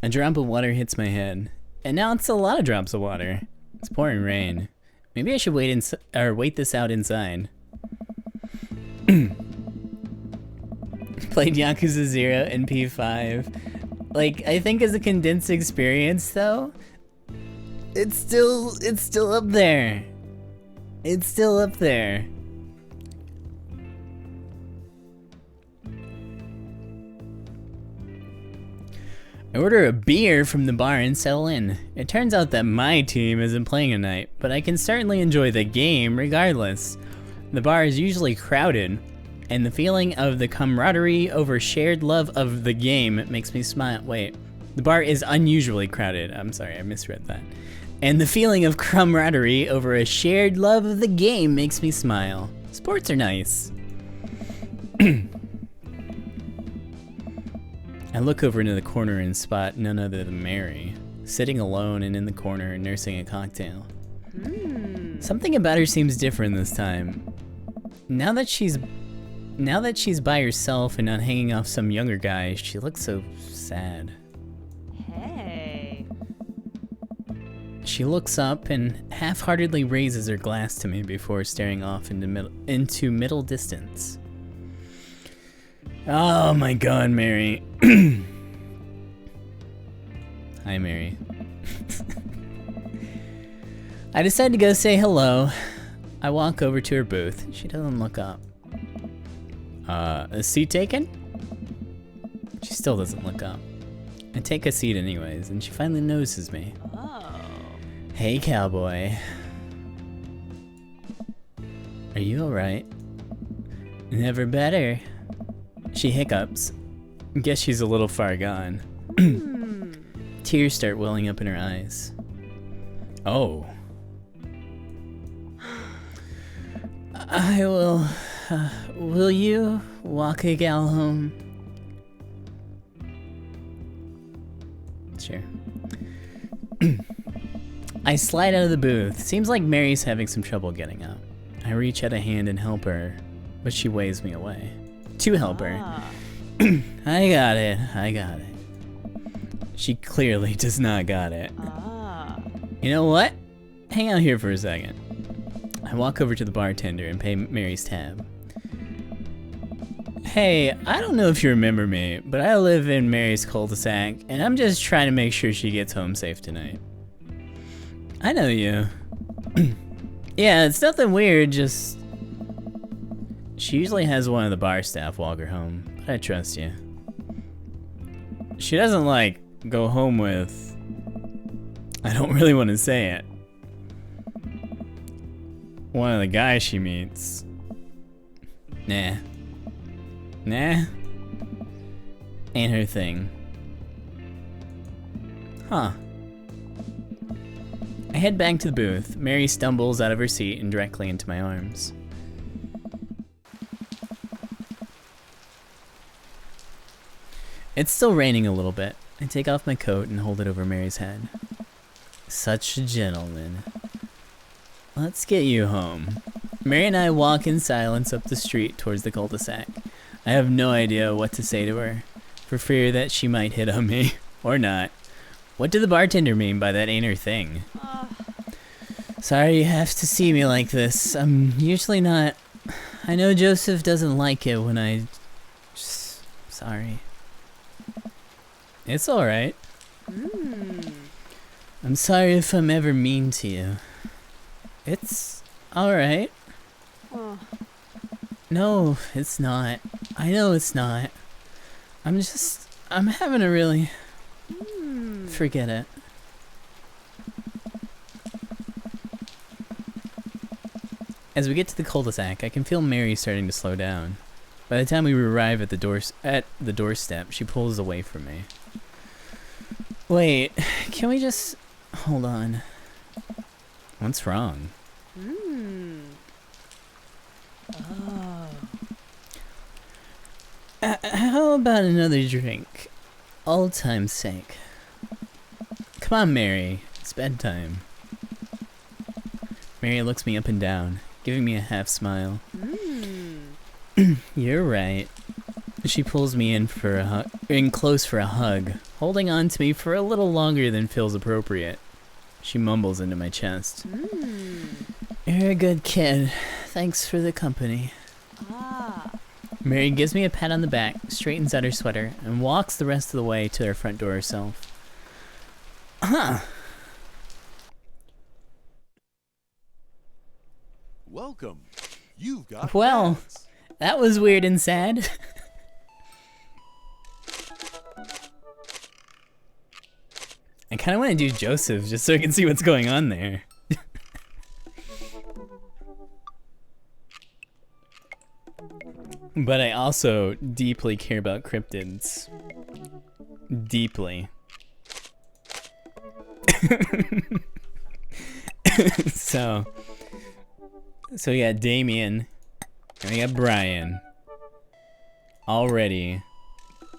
A drop of water hits my head, and now it's a lot of drops of water. It's pouring rain. Maybe I should wait this out inside. Played Yakuza 0 and P5. Like, I think as a condensed experience though, it's still up there. It's still up there. I order a beer from the bar and settle in. It turns out that my team isn't playing tonight, but I can certainly enjoy the game regardless. The bar is usually crowded, and the feeling of the camaraderie over shared love of the game makes me smile. Wait, the bar is unusually crowded. I'm sorry, I misread that. And the feeling of camaraderie over a shared love of the game makes me smile. Sports are nice. I look over into the corner and spot none other than Mary, sitting alone and in the corner nursing a cocktail. Something about her seems different this time. Now that she's by herself and not hanging off some younger guy, she looks so sad. Hey. She looks up and half-heartedly raises her glass to me before staring off into middle distance. Oh my god, Mary. Hi, Mary. I decided to go say hello. I walk over to her booth. She doesn't look up. A seat taken? She still doesn't look up. I take a seat anyways, and she finally notices me. Oh. Hey, cowboy. Are you alright? Never better. She hiccups. Guess she's a little far gone. Tears start welling up in her eyes. Oh. I will... will you walk a gal home? Sure. I slide out of the booth. Seems like Mary's having some trouble getting up. I reach out a hand and help her, but she waves me away. To help her. I got it. I got it. She clearly does not got it. You know what? Hang out here for a second. I walk over to the bartender and pay Mary's tab. Hey, I don't know if you remember me, but I live in Mary's cul-de-sac, and I'm just trying to make sure she gets home safe tonight. I know you. Yeah, it's nothing weird, just... She usually has one of the bar staff walk her home, but I trust you. She doesn't, like, go home with... I don't really want to say it. One of the guys she meets. Nah. Nah. Ain't her thing. Huh. I head back to the booth. Mary stumbles out of her seat and directly into my arms. It's still raining a little bit. I take off my coat and hold it over Mary's head. Such a gentleman. Let's get you home. Mary and I walk in silence up the street towards the cul-de-sac. I have no idea what to say to her, for fear that she might hit on me, or not. What did the bartender mean by that ain't her thing? Sorry you have to see me like this. I'm usually not... I know Joseph doesn't like it when I... Just... Sorry. It's alright. I'm sorry if I'm ever mean to you. It's alright. No, it's not. I know it's not. I'm having a really... Forget it. As we get to the cul-de-sac, I can feel Mary starting to slow down. By the time we arrive at the doorstep, she pulls away from me. Wait, can we just... Hold on. What's wrong? How about another drink? Old time's sake. Come on, Mary. It's bedtime. Mary looks me up and down, giving me a half smile. You're right. She pulls me in close for a hug, holding on to me for a little longer than feels appropriate. She mumbles into my chest. You're a good kid. Thanks for the company. Mary gives me a pat on the back, straightens out her sweater, and walks the rest of the way to her front door herself. Welcome. You've got Well, dads. that was weird and sad. I kind of want to do Joseph just so I can see what's going on there. But I also deeply care about cryptids. Deeply. So we got Damien and we got Brian, all ready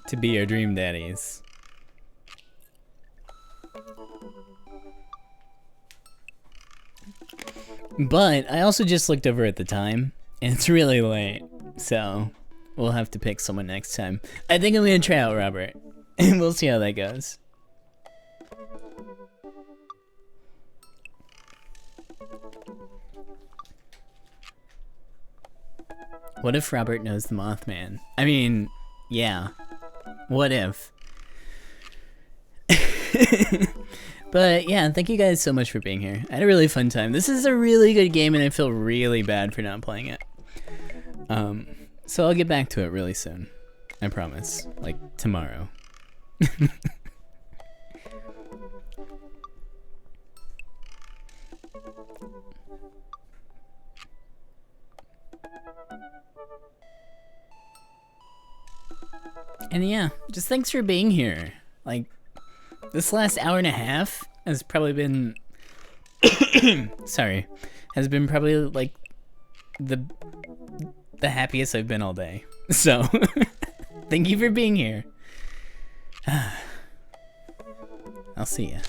to be our dream daddies. But I also just looked over at the time, and it's really late, so we'll have to pick someone next time. I think I'm gonna try out Robert, and we'll see how that goes. What if Robert knows the Mothman? I mean, yeah. What if? But yeah, thank you guys so much for being here. I had a really fun time. This is a really good game and I feel really bad for not playing it. So I'll get back to it really soon. I promise. Like tomorrow. And yeah, just thanks for being here. Like, this last hour and a half has probably been, sorry, has been probably like the happiest I've been all day. So, thank you for being here. I'll see ya.